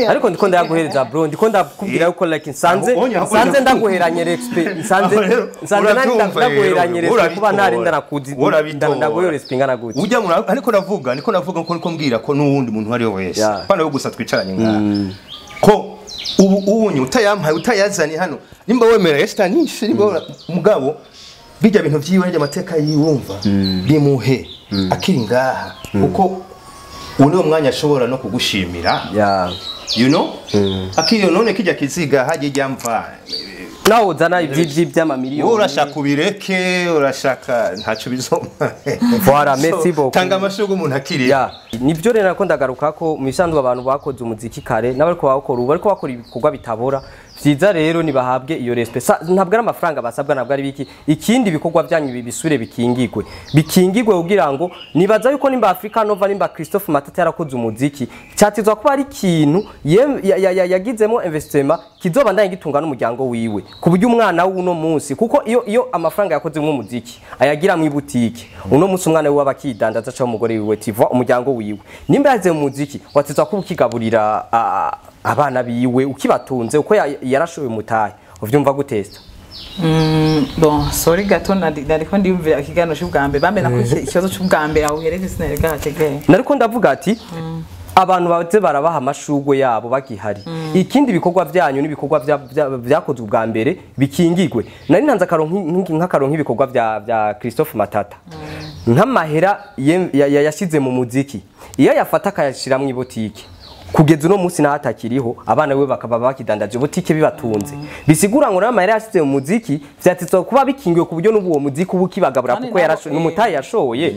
ariko ndiko ndaguhereza bro ndiko ndakubwira yuko like nsanze ndaguheranye respect nsanze ndaguheranye respect kuba narinda nakuzi ndaguhereza respect ngana gute ujya ariko navuga ko mbwira ko nuwundi muntu ari wese bana yo gusa twicaranye ngaha ko ubunye utayampaye utayazani hano nimba wemera yestanishe nimba mugabo bijya bintu vyiwe amateka yiwumva bimuhe akiri ngaha uko uno mwanya ashobora no kugushimira you know akiri none kijya kiziga haje jamva nawe uzana iby'ibyi by'amamiliyoni urashaka ubireke urashaka ntacyo bizoma voilà merci beaucoup tanga amashugo umuntu akiri nibyo rero nako ndagaruka ko mu bisanzwe abantu bakoze umuziki kare n'abariko bakora ubu bariko bakora ibikorwa bitabora vyiza rero nibahabwe iyo respect ntabwo ari amafaranga basabwa ntabwo ari biki ikindi bikorwa byanyu bisure bikingigwe kugira ngo nibaza yuko nimba Africa Nova nimba Christophe Matata yarakoze umuziki cyatizwa kuba ari ikintu yagizemo investment kizobandanye gitunga n'umuryango wiwe ku buryo umwana w'uno munsi kuko iyo amafaranga yakoze mu muziki ayagira mu ibutike uno munsi umwana we wabakidandaza cyo umugore wiwe tiva umuryango wiwe nimba yaze mu muziki watizwa kuba ukigaburira abana biwe ukibatunze uko yarashoye mutaye uvyumva gutesta bon sorry gato nariko ndiyumvira ikigano cy'ubwambe bambe nakuye ikibazo cy'ubwambe aho uhereze sinerega hategeye nariko ndavuga ati abantu baze barabaha amashugwe yabo bagihari ikindi bikorwa byanyu n'ibikorwa byakozwe ubwa mbere bikingigwe nari ntanze nk'akaronka ibikorwa bya Christophe Matata nk'amahera yashize mu muziki iyo yafata akayashira mu ibotike kugeza uno munsi naho atakiriho abana we bakaba bakidandaje botike bibatunze bisigura ngo n'amahera yashize mu muziki vyatitswe kuba bikingiwe ku buryo n'ubu uwo muziki ubu kibagabura kuko yarashoye n'umutayi yashoye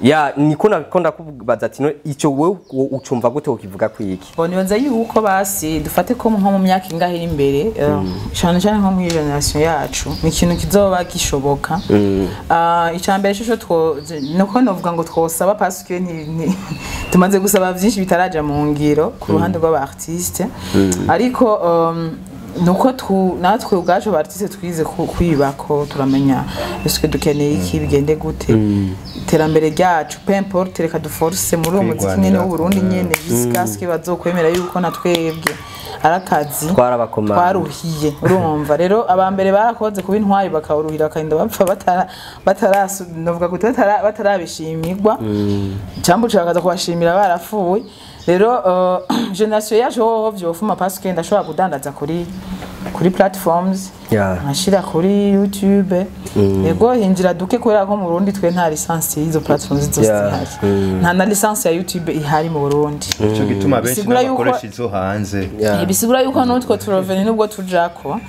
ya niko ndakubaza ati icyo wewe ucumva gute ukivuga kwiki bonibanza yuko basi dufate ko nko mu myaka ingahe iri imbere cyane cyane nko muri generation yacu ni ikintu kizoba gishoboka icambere cyo nuko novuga ngo twosaba parce que tumaze gusaba byinshi bitaraja mu ngiro ku ruhande rw'aba artiste ariko nuko natwe ubwacu aba artiste twize kwibako turamenya eske dukeneye iki bigende gute iterambere ryacu peu importe reka duforce muri uwo muziki nyene w'u Burundi nyene biskaske bazokwemera yuko natwebwe arakazi twaruhiye urumva rero abambere barakoze kuba intwari bakawuruhira kandi bapfa bataravuga gute batarabishimirwa cyambu cyakaza kubashimira barapfuye rero generation yaje ho vyofuma parce que ndashobora kudandaza kuri platforms nkashira kuri YouTube yego hinjira duke kubera ko mu Burundi twe nta license y'izo platforms zose nta na license ya YouTube ihari mu Burundi cyo gituma benshi bakoresha izo hanze bisigura yuko n'utwo turovene nubwo tujako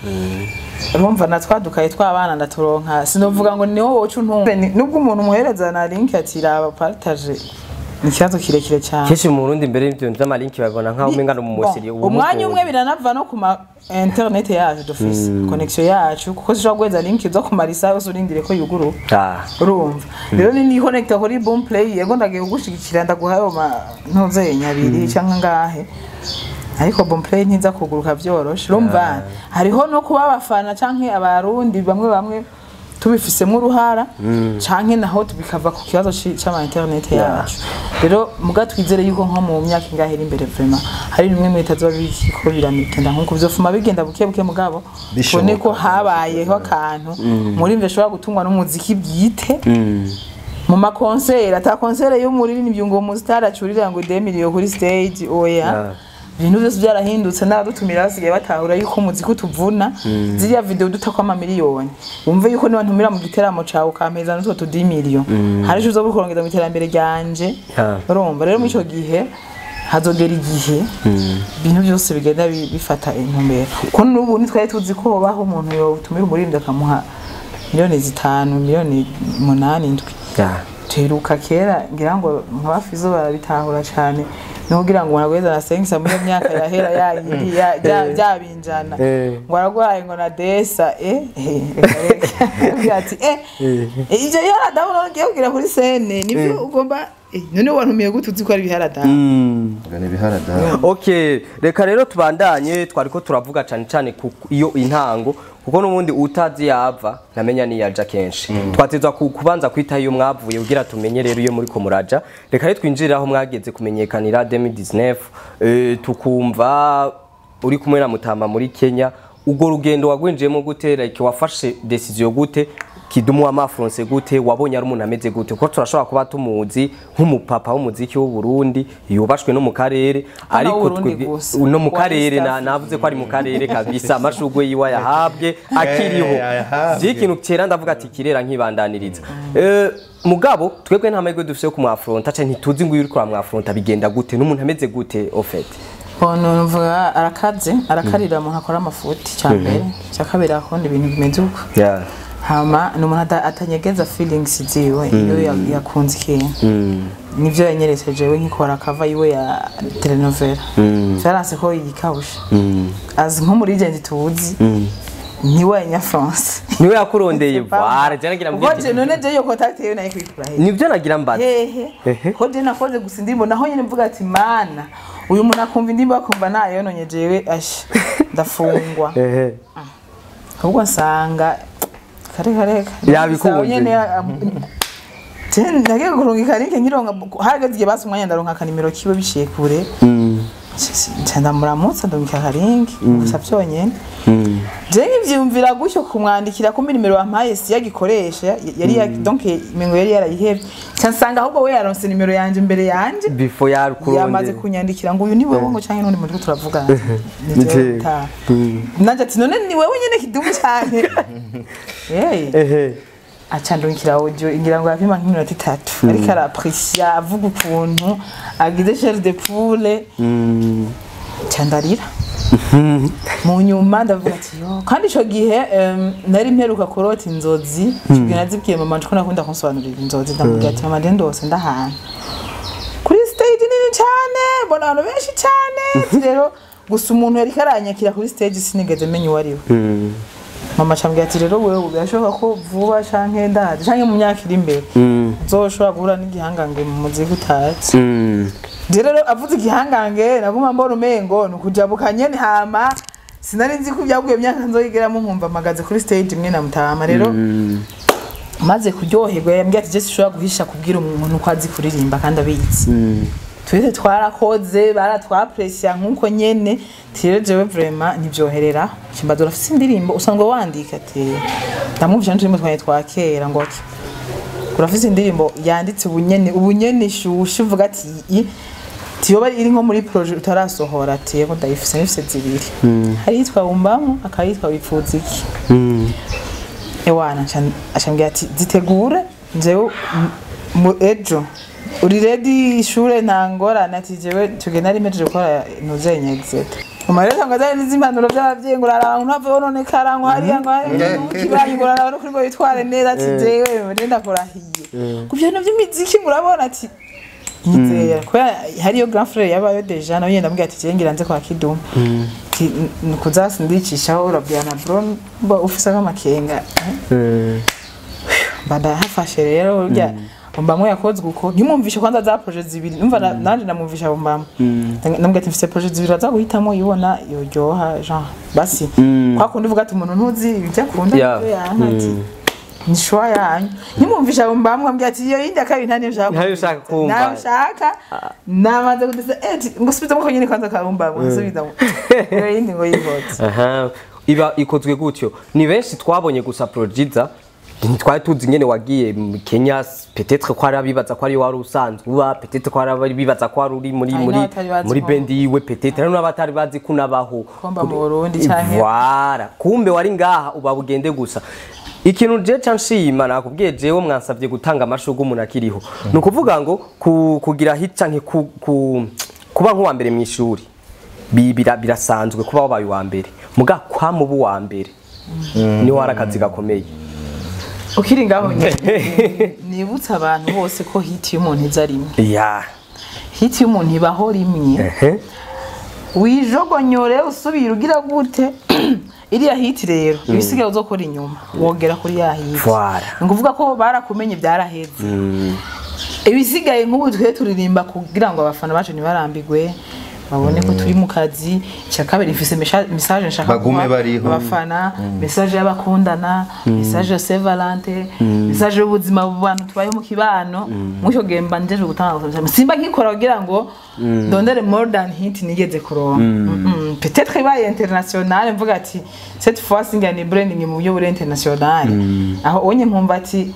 urumva natwadukaye twabana ndaturonka sinovuga ngo niho wocu ntumve nubwo umuntu muhereza na link ati raba partage ni kibazo kirekire cyane keshi mu Burundi mbere y'ibyo by'amalinki babona nkaho umenga no mu musiri umwanya umwe biranava no ku internet yacu dufise connection yacu kuko zishobora gweza link zo ku marisa yose urindire ko yuguruka urumva rero ni connecta kuri Boomplay yego ndagiye kugushigikira ndaguhayo ntuze nyabiri cyangwa ngahe ariko Boomplay ntiza kuguruka byoroshe urumva hariho no kuba abafana canke abarundi bamwe tubifisemo uruhara canke naho tubikava ku kibazo cy'ama internet yacu rero muga twizere yuko nko mu myaka ingahe iri imbere vraiment hari bimwe mu leta zoba biko biramikenda nkuko bizofuma bigenda buke mugabo bone ko habayeho akantu muri mve shobora gutungwa n'umuziki bwite mu ma concert ata concert yo muri n'ibyungo mu star acurira ngo 2 million kuri stage oya ibintu byose byarahindutse n'abadutumira basigaye batahura yuko umuziki utuvuna ziriya video dutakwa amamiliyoni wumve yuko niba ntumira mu giteramo cawe ukampeza n'utwo 10 million hari cyo uzobukorongeza mu iterambere ryanje urumva rero mu ico gihe hazogera igihe ibintu byose bigenda bifata intumbero ko n'ubu nitwaye tuzi ko baho umuntu yo tumira umurindi akamuha miliyoni 5 miliyoni 8 teruka kera ngira ngo nkabafizo barabitahura cyane nugira ngo nagweza na sengisa mu myaka yahera yayindi byabinjana ngo aragwaye ngo na desa ati ivyo yaradaho ngiye kugira kuri sene nibyo ugomba none wantumiye gutuzi ko ari biharada ngane biharada okay reka rero tubandanye twariko turavuga cyane iyo intango kuko n'ubundi utazi yava namenya ni yaja kenshi twatezwa kubanza kwita iyo mwavuye ugira tumenye rero iyo muri ko muraja reka rero twinjiriraho mwageze kumenyekanira 2019 tukumva uri kumwe na Mutama muri Kenya ugo rugendo wagwenjemo gute like wafashe decision gute kidumu wa France gute wabonye ari umuntu ameze gute kuko turashobora kuba tumuzi nk'umupapa w'umuziki w'u Burundi yubashwe no mu karere ariko no mu karere navuze ko ari mu karere kabisa amashugwe yiwa yahabwe akiriho ikintu cyera ndavuga ati kirera nkibandaniriza mugabo twebwe nta mahirwe dufise yo kumwafronta cyane ntituzi ngo yuri kwa mwafronta bigenda gute n'umuntu ameze gute ofet Ono mvuga arakarira umuntu akora amafuti cyane cyakabera akondi ibintu bimeze uko hama n'umuntu atanyegeza feelings ziwe iyo yakunze ikintu nivyo yanyereseje we nkikora cover yiwe ya telenovela faranse ko yikawusha az nko muri agent tuzi niwe nya France niwe yakurondeye bare cyanagira mbye none je yo contact yewe nayo kwikura he nivyo nagira mbaza ko je nakoze gusa indimbo naho nyene mvuga ati mana uyu muntu akumva indimbo akumva nayo nonyejewe ashi ndafungwa ahubwo nsanga kare yabikunze ndagiye kurungika link ngironga hagaze igihe basi umwanya ndaronka kanimero kiwe bishiye kure cyanda muramutsa ndumika link gusa byonyene je ngivyumvira gutyo kumwandikira ko nimero wampaye si yagikoresha yari donc imengo yari yarayihebye cyansanga ahubwo we yaronse nimero yanje imbere yanje before yarukuronde yamaze kunyandikira ngo uyu ni wewe ngo cyangwa n'undi muntu turavugana nanje ati none ni wewe nyene kidumu cyane acandukira audio ingira ngo yapima nk'iminota 3 ariko arapreciate avuga ukuntu agize chair de poule candarira mu nyuma ndavuga ati yo kandi ico gihe nari mperuka kurota inzozi kigira nazibwiye mama ndiko nakunda kunsobanurira inzozi ndamubwira ati mama ndose ndahana kuri stage nini cyane mbona abantu benshi cyane rero gusa umuntu yari karanyakira kuri stage sinigeze menya uwariwe mama chambwira ati rero wewe birashoboka ko vuba canke ndaje canke mu myaka iri imbere uzoshobora guhura n'igihangange mu muziki utazi rero avuze igihangange naguma mbona umengo nukujabukanye ntama sinari nzi ko byaguye myaka nzoyigeramo nkumva magaze kuri stage imwe na mutama rero maze kuryoherwa yambwiye ati Jesse ushobora guhisha kubwira umuntu ko azi kuririmba kandi abizi twese twarakoze baratwapressya nkuko nyene tire jewe vraiment nivyoherera kimbazo rafise indirimbo usanga wandika ati ndamuvye ndimo twakera ngo urafise indirimbo yanditse ubunyene shushu uvuga ati tiyoba iri nko muri projet utarasohora ati yego ndayifise nifise zibiri hari yitwa umbamo akayitwa wipfuza iki ewana acambwira ati zitegure njewe mu ejo uri ready ishure ntangora nati jewe tugenda ari meje gukora nuzenye exit umareta ngaza n'izimpanuro by'abavyeyi ngo araba ntave none karango hariya ngo kibaye ngo araba no kuri ngo yitware neza ati jewe ndenda korahiye kuvyo no by'imiziki murabona ati nizera ko hariyo grand frère yabayo deja nawe yenda mbwira ati je ngira nze kwa Kidum kuzasi ndicishaho urabyana bro ufisa nk'amakenga bada hafashe rero urya Mbamwe yakozwe uko ntimumvishe kwanza za project zibiri numva nanje namumvisha mbamwe nambwe ati mfise project zibiri aza guhitamo yibona yoryoha genre basi kwa kundi uvuga ati umuntu ntuzi ibijya kunda ati ni shwa yanyu ntimumvisha mbamwe ambye ati iyo yindi akabi ntane ushaka kumva nashaka namaze kudese ngusubiza ko nyine kwanza karumbamwe nsubiza iyo yindi ngo yivotse iba ikozwe gutyo ni benshi twabonye gusa project twari tuzi nyene wagiye mu Kenya peut-être ko arabibaza ko ari wari usanzwe uba peut-être ko arabibaza ko ari muri band yiwe peut-être n'abatari bazi kunabaho komba mu Burundi cyane wara kumbe wari ngaha uba bugende gusa ikintu je canshima nakubwiye jewe mwansavye gutanga amashugo umuntu akiriho nukuvuga ngo kugira hit canke kuba nko wa mbere mu ishuri birasanzwe kuba wabaye wa mbere muga kwa mubu wa mbere ni warakazi gakomeye ukiri ngaho nibutsa abantu bose ko hit y'umuntu izarimwe hit y'umuntu ibaho rimwe wijogonyore usubira ugira gute iriya hit rero ibisigaye uzokora inyuma wogera kuri ya hit nguvuga ko barakumenye byaraheze ibisigaye nk'ubu twe turirimba kugira ngo abafana bacu ntibarambigwe babone ko turi mu kazi cyakabiri ifise message nshaka bagume bariho abafana message y'abakundana message ya Saint Valentin message y'ubuzima bw'abantu tubaye mu kibano mucyo gemba ndeje gutanga simba nkikora kugira ngo ndondere more than hit nigeze kuronka peut-être ibaye international mvuga ati cette fois singani branding mu buryo buri international aho onye nkumva ati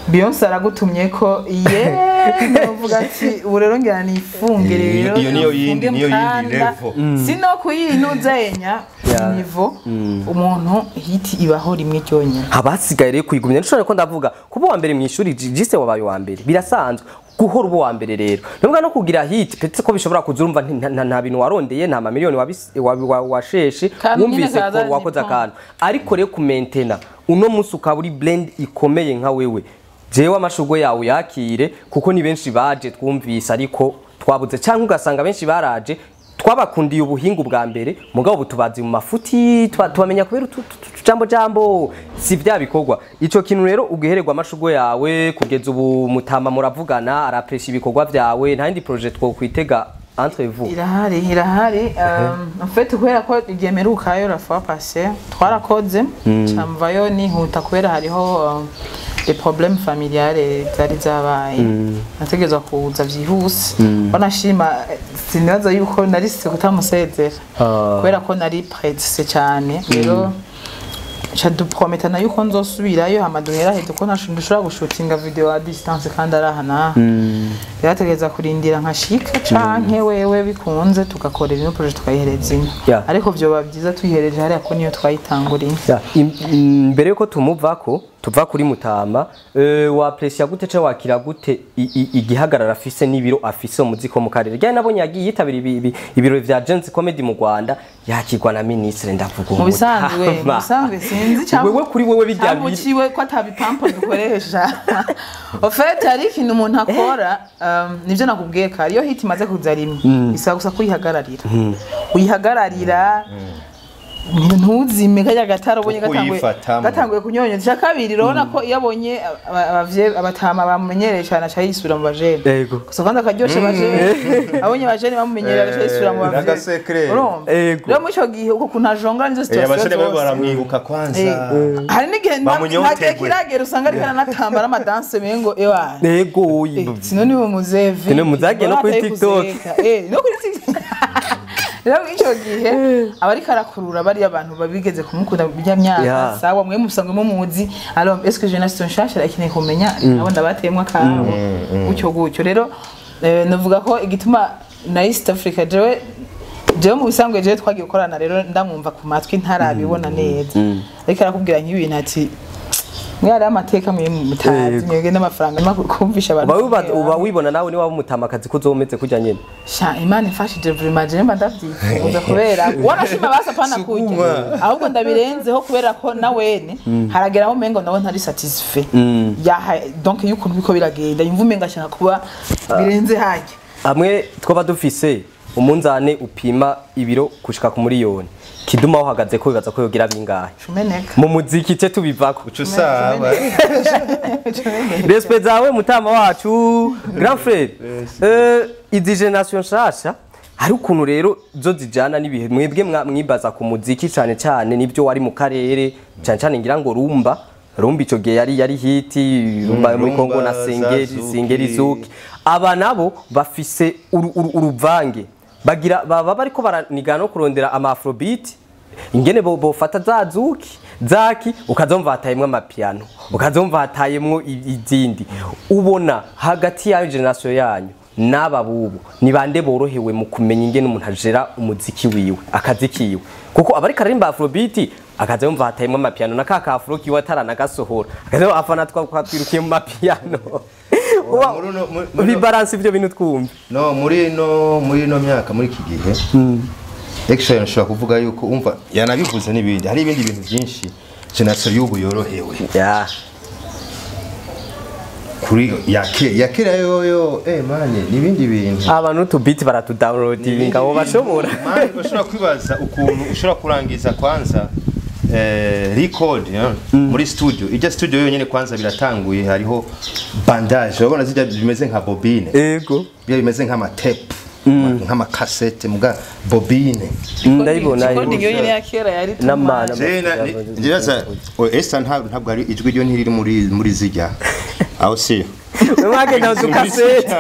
Beyonce aragutumye ko novuga ati urero ngira nifunge rero niyo yindi level sino kuyinuzenya nivo umuntu hiti ibaho rimwe cyonyine abasigaye rero kwigumya nshobora ko ndavuga kuba wa mbere mu ishuri jiste wabaye wa mbere birasanzwe guhora ubo wa mbere rero nubwo no kugira hit petse ko bishobora kuzurumva nta bintu warondeye nta mamiliyoni washeshe wumvise ko wakoze akantu ariko rero ku maintainer uno musi ukaburi blend ikomeye nka wewe jewe amashugo yawe yakire kuko ni benshi baje twumvise ariko twabuze cyangwa ugasanga benshi baraje twabakundiye ubuhingu bwa mbere mugabo butubazi mu mafuti tubamenya kubera jambo si bya bikorwa ico kintu rero ugehererwa amashugo yawe kugeza ubu mutama muravugana arapressure ibikorwa byawe nta yindi project two kwitega entre vous irahari en fait kubera ko igemeruka yo la fois passée twarakoze cyamvayo nihuta kubera hariho des problèmes familiales zari zabaye nategezwa kuza vyihuse banashima sinaza yuko narise kutamusezera kubera ko nari presse cyane rero chaduprometana yuko nzosubirayo hamaduhera heto ko nashobora gushutinga video à distance kandi arahana yategeza kurindira nkashika canke wewe bikunze tugakorera ino project tukayihereza ariko byo babyiza tuyihereje hari ko niyo twayitanguriye mbere yuko tumuvako tuva kuri Mutama wa appreciate gute ce wakira gute igihagarara afise n'ibiro afise umuziko mu karere rya nabonye yagiye yitabira ibiro vya Gens Comedy mu Rwanda yakirwa na ministre ndavuga mu bisanzwe sinzi cyangwa wewe kuri wewe bijyanye ciwe ko atabipampo dukoresha ofete ari ikintu umuntu akora nivyo nakubwiye kare iyo hit imaze kuza rimwe isaba gusa kuyihagararira uyihagararira ntuzime kajya gataro ubonye gatanguye kunyonyeza kabiri urabona ko iyo abonye abatama bamenyereye cyane acha yisura mu bajene yego so kandi akaryoshe bajene abonye bajene bamumenyereye acha yisura mu bajene yego rero mucyo gihe uko kuntajongora nizo situation abajene bari baramwibuka kwanza hari n'igihe ntagiye kiragera usanga ari kana natamba n'amadanse mengo ewa yego sinoni mu muzevi ne muzage no kuri TikTok no kuri TikTok rero icyo gihe abari karakurura bari abantu babigeze kumukunda bijya myaka sawa mwe musangwe mu muzi alors est-ce que jeunesse nshasha akeneye kumenya nabo ndabateyemwa kabo ucyo rero navuga ko igituma na East Africa jewe mu bisangwe jewe twagiye gukorana rero ndamwumva ku matwi ntarabibona neza ariko arakubwira nk'ibintu ati mwari amateka mwe mutazi mwege n'amafaranga makumvisha abantu uba wibona nawe ni waba umutamakazi kuzomeze kujya nyene sha imana ifashije vraiment je mba ndavyifuza kubera wanashima basa pana kujya ahubwo ndabirenzeho kubera ko nawene harageraho mengo nawe ntari satisfait donc yuko biko biragenda yumva umenga ashaka kuba birenze haje amwe twaba dufise umunzane upima ibiro kushika ku miliyoni Kiduma aho hagaze ko bibaza ko yogira bingahe mu muziki cye tubivako ucusaba respect zawe Mutama wacu grand frère izi generation nshasha hari ukuntu rero zo zijana nibihe mwebwe mwibaza ku muziki cyane nibyo wari mu karere cyane ngira ngo rumba ico gihe yari hiti rumba muri Kongo na singeri zuki aba nabo bafise uruvange bagira baba bariko baranigana no kurondera ama afrobeat ingene bofata zaki ukazomva hatayemwe amapiano ukazomva hatayemwe izindi ubona hagati ya generation yanyu naba bubu ni bande borohewe mu kumenya ingene umuntu ajera umuziki wiwe akazikiwe kuko abari karimba afrobeat akazomva hatayemwe amapiano na kaka afro kiwe atarana gasohora akazo afana twatwirukiye mu mapiano bibalance ibyo bintu twumva no muri no myaka muri iki gihe actually nshobora kuvuga yuko umva yanabivuze n'ibindi hari ibindi bintu byinshi generation y'ubu yorohewe kuri yakera yoyo mane nibindi bintu abantu tubiti baratudownloadinga abo bashobora mane bashobora kwibaza ukuntu ushobora kurangiza kwanza record muri studio ijya studio yonyene kwanza biratanguye hariho bandage urabona zijya bimeze nka bobine yego bimeze nka tape nk'ama cassette muga bobine ndayibona yonyene yakera yari namana ngira esa ntabwo ari ijwi ryo ntiriri muri zijya aho si mwage na cassette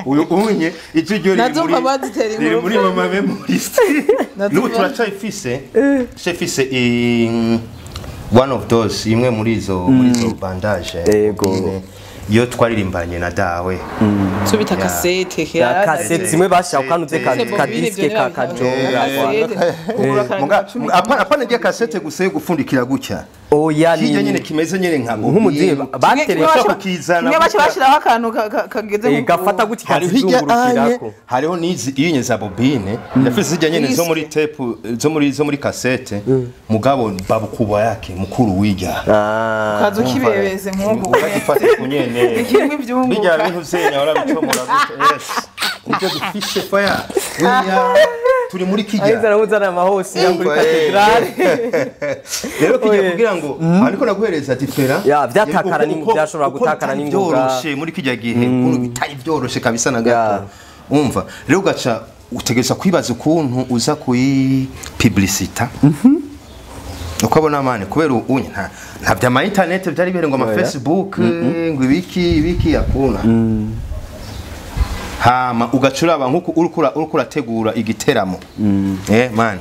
uyu unye ijwi ryo riri muri mama memories nuko turacayifise chefise one of those imwe muri izo bandage yego yo twaririmbanye na dawe tubita cassette cassette zimwe bashaka kanuze ka disque ka kajonga apana ngiye cassette gusa gufundikira gucya oya ni nyene kimeze nyene nka nk'umudiye bateresha kukizana niba bashiraho akantu kageze gafata guti kazizungurukirako hariho nizi inye za bobine ndafise zijya nyene zo muri tape zo muri cassette mugabo babukuba yake mukuru wija kazo kibebeze nk'uko ugifata kunyene ikimwe byungu bijya bintu senya ora bicomora gute yes ibyo dufishe fire turi muri kijya ayizana muzana amahosi ya muri katedrale rero kijya kugira ngo ariko naguhereza tifera ya byatakara ni byashobora gutakara ni ngoga muri kijya gihe ukuntu bitari byoroshe kabisa na gato umva rero ugaca utegeza kwibaza ukuntu uza kuyi publicity ukabona mane kubera unye nta bya ma internet byari bere ngo ama Facebook ngo ibiki yakuna hama ugacuraba nkuko urukura tegura igiteramo man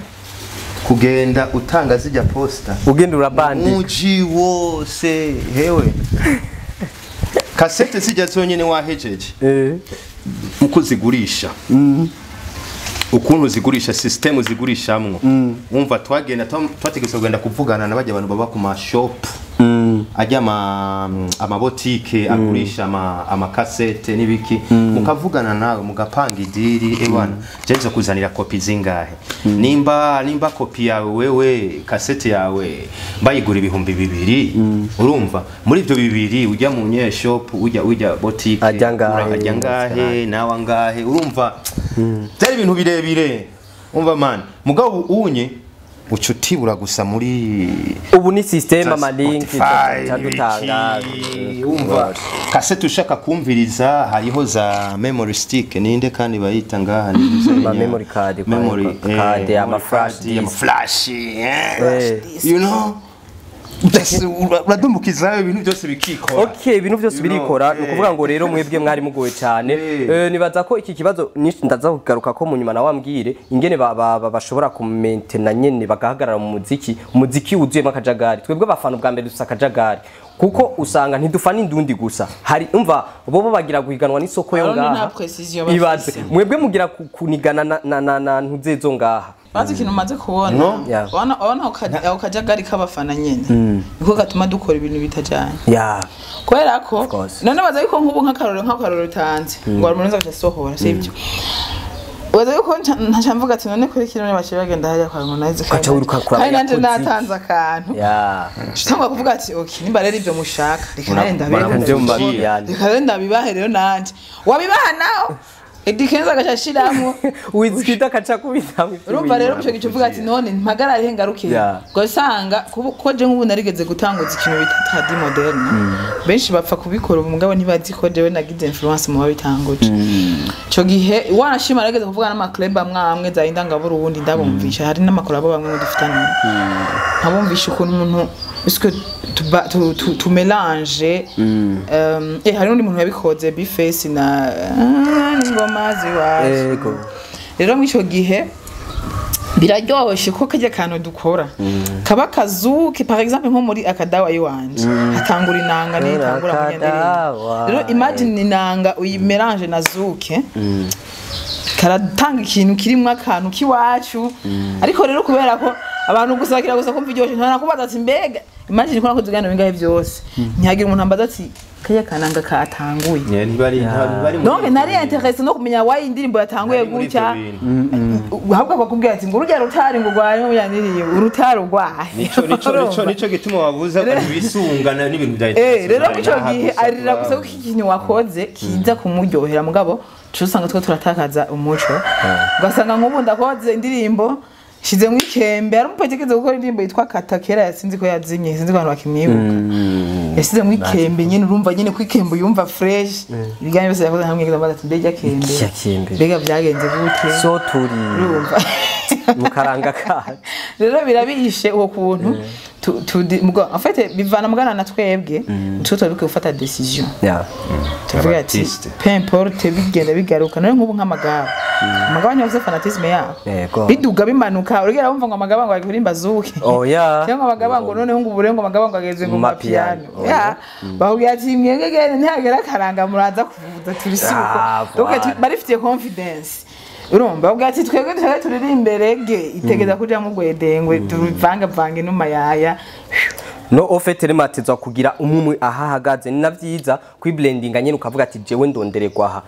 kugenda utanga zijya poster ugenda urabandi uji wose hewe cassette zijya zonyene wahejeje uko zigurisha ukuntu zigurisha system zigurishamwo umva twagenda twategetse kugenda kuvugana na bajya abantu baba ku ma shop ajya amabotike agurisha amakasete n'ibiki mukavugana nawe mugapanga idiri ebana jenzo kuzanira kopi zingahe nimba kopi yawe wewe kasete yawe bayigura ibihumbi 2 urumva muri ibyo 2 ujya mu nyeshop ujya botike ajya ngahe nawe ngahe urumva byari ibintu birebire umva man mugabo unye ucutibura gusa muri ubu ni system amalink cyadutanga umva cassette ushaka kumviriza hariho za memory stick ninde kandi bayita ngaha ni memory card ama flash you know uradumbukiza ibintu byose bikikora okay ibintu byose birikora nukuvuga ngo rero mwebwe mwari mugoye cyane nibaza ko iki kibazo ndaza kugaruka ko munyuma na wambwire ingene bashobora ku maintain nyene bagahagarara mu muziki wuzuyemo akajagari twebwe abafana bwa mbere dusaka akajagari kuko usanga ntidufana indundi gusa hari umva bobo bagira guhiganwa n'isoko yo ngaha ibaze mwebwe mugira kunigana na ntuzezo ngaha bazi ikintu maze kubona ona ukajagari k'abafana nyene niko gatuma dukora ibintu bitajanye kwera ko none baza yuko nk'ubu nk'akaroro tanze ngo umuntu nza gusohora sibyo waza yuko ntacamvuga ati none kuri kino bashira bagenda hajya kwa Harmonize kandi nanje natanze akantu cyangwa kuvuga ati okay nimba rero ibyo mushaka reka ndabibahe rero nanje wabibaha nawo Edikenza gashashiramo wizikita kaca kubitamo urumva rero cyo gicuvuga ati none mpagarare hengaruke gosanga ko je nk'ubu narigeze gutanguza ikintu bita tradi moderne benshi bapfa kubikora umugabo ntibazi ko jewe nagize influence mu babitanguje cyo gihe wanashima narigeze kuvuga n'ama club amwe za indangaburu ubundi ndabumvisha hari n'amakorabo bamwe dufitanye nkabumvisha ukuntu umuntu biske tu mélange hari undi muntu yabikoze Bface na ngoma ziwaje rero mwico gihe biraryoshye ko kajya kantu dukora kaba kazuke par exemple nko muri akadawa yiwanje hatangura inanga n'itangura munyandirimbo rero imagine inanga uyi mélange na zuke karatanga ikintu kirimo akantu kiwacu ariko rero kubera ko abantu gusakira gusa kumva iryoshye ntana kubaza ati mbega imagine ko nakuzigana bingahe byose ntihagira umuntu ambaza ati kaya kananga katanguye ntibari none nari interesse no kumenya why indirimbo yatanguye gutya ahubwo bakubwira ati ngo urujya rutari ngo rwaye mu yandirimbo urutaro rwaye nico gituma wabuza ibisungana n'ibintu bya rero ico gihe arira gusa ko ikintu wakoze kiza kumuryohera mugabo cyusanga twe turatakaza umuco ugasanga nk'ubu ndakoze indirimbo shize mwikembe ari umupetekeze gukora indirimbo yitwa Katakera yasinzi ko yazimye sinzi ko abantu bakimwibuka yasize mwikembe nyene urumva nyene kwikembe yumva fresh ibiganye byose yakoze hamwe ngize ati mbega kembe mbega byagenze gute so turi urumva mukaranga ka rero birabishe uwo kuntu en fait bivana mugana na twebwe tuto bike ufata decision tuvuga ati peu importe bigenda bigaruka none nk'ubu nk'amagabo amagabo yavuze fanatisme yabo biduga bimanuka urugera wumva ngo amagabo ngo agirimba zuke cyangwa amagabo ngo none ngo uburengo amagabo ngo ageze ngo mapiano bahubya ati mwegegene ntihagera karanga muraza kuvuza turisuko donc barifitiye confidence urumva ubwati twebwe turi imbere ge itegeza kuja mu gwedengwe tuvanga numa yaya no ofetere matezwa kugira umumwe ahahagaze ni navyiza kwiblendinga nyene ukavuga ati jewe ndonderegwa aha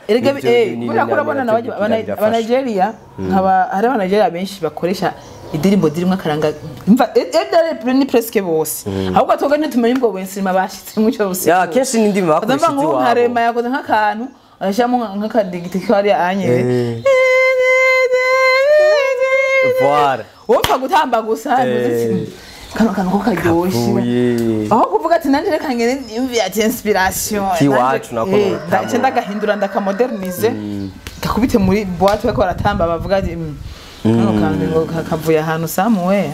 kurabona na Nigeria nkaba hari aba Nigeria benshi bakoresha idirimbo dirimo akaranga imva ni presque bose ahubwo toga nitumenye ubwo bwensima bashitse mu cyo bose kenshi n'indimi bakoresha iwabo harema yakoze nk'akantu arashamo nk'akadigiti kari anyere Voilà. Wopfa gutamba gusa kano ko karyoshe. Aho kuvuga ati nanje reka ngene imvi ati inspiration. Kiwacu nako. Ndaje ndagahindura ndakamodernize. Takubite muri boîte bako baratamba bavuga ati kano kandi ngo kavuye ahantu somewhere.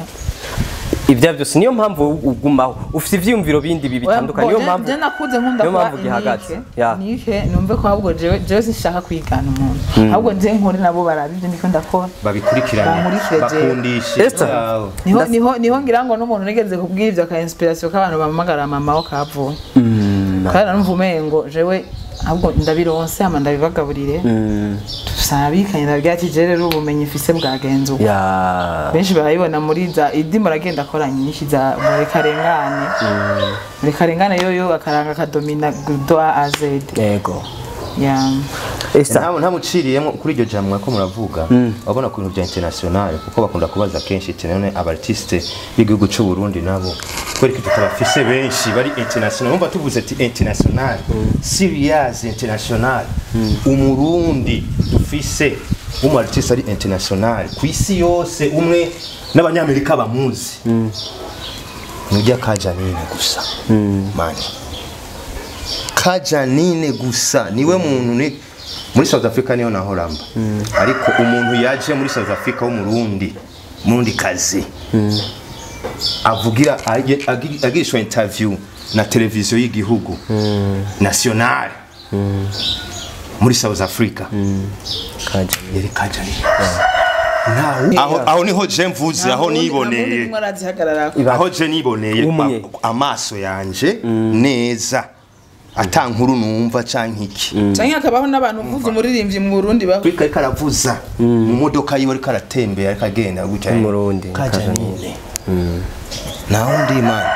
Ivya byose niyo mpamvu ugumaho ufite ivyumviro bindi bitandukanye niyo mpamvu je nakuze nkunda kwa gihagaze nike numve ko ahubwo jewe sinshaka kwigana umuntu ahubwo nje nkore nabo barabije ndiko ndakora babikurikirana bakundishe niho ngira ngo n'umuntu negeze kubwira ivyo ka inspiration k'abantu bamagara mama wo kavuye kandi numva umengo jewe ahubwo ndabironse ama ndabibagaburire tusabikanye ndabwira ati je rero ubumenyi mfise bwagenze uko benshi barayibona muri za idimo ragenda akora nyinshi za muri karengane yoyo akaranga kadomina do a z yego nta muciriyemo kuri iryo jamwe ko muravuga babona ku bintu bya international kuko bakunda kubaza kenshi cyane abartiste b'igihugu cy'u Burundi nabo kwereka tutabafise benshi bari international umva tuvuze ati international serious international umurundi dufise artiste ari international ku isi yose umwe n'abanyamerika bamuzi nujya Kajanine gusa mani Kajanine gusa niwe muntu ni muri South Africa niyo nahoramba ariko umuntu yaje muri South Africa w'umurundi kazi avugira agirishwa interview na televiziyo y'igihugu national muri South Africa Kajanine aho niho je mvuze aho niboneye amaso yanje neza atankuru numva canke iki canke akabaho nabantu uvuze umuririmbyi mu Burundi baho Afrika karavuza mu modoka yiwe karatembera kagenda gutya mu Burundi Kajanine naho ndi man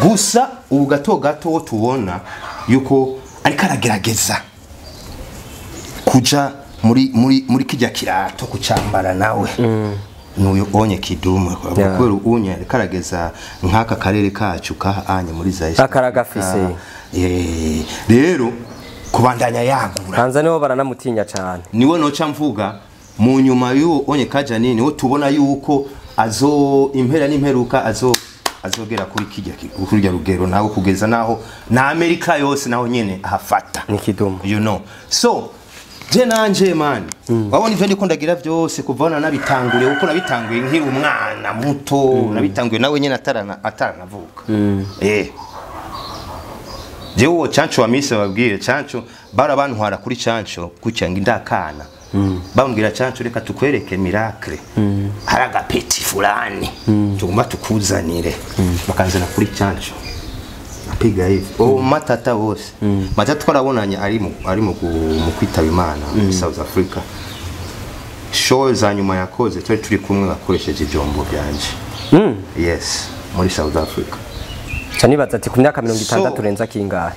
gusa ubu gato tubona yuko ari karagerageza kuja muri kijya kirato kucambara nawe nuyo onye kidumu kubera unye karageza nkaka karere kacu kahanye muri Zaire akaragafise rero kubandanya yagura Tanzania bo baranamutinya cyane niwe noca mvuga mu nyuma y'uwo onye Kajanine niwe tubona yuko impera n'imperuka azogera kuri kijya rugero naho kugeza naho na Amerika yose naho nyene ahafata ni kidumu so je nanje man wabona ivyo ndiko ndagira byose kuvana nabitangure uko nabitanguye nkiri umwana muto nabitanguye nawe nyene ataranavuka jewe Chancho wa mise babwire Chancho bara bantwara kuri Chancho kucyanga indakana bambwira Chancho reka tukwereke miracle haraga peti fulani tugomba tukuzanire bakanzana kuri Chancho apiga hivi matata wose matata twarabonanye ari mu kwitaba Imana muri South Africa show za nyuma yakoze turi kumwe bakoresheje ibyombo byanje yes muri South Africa cyanibaza ati ku myaka 60 renza kingahe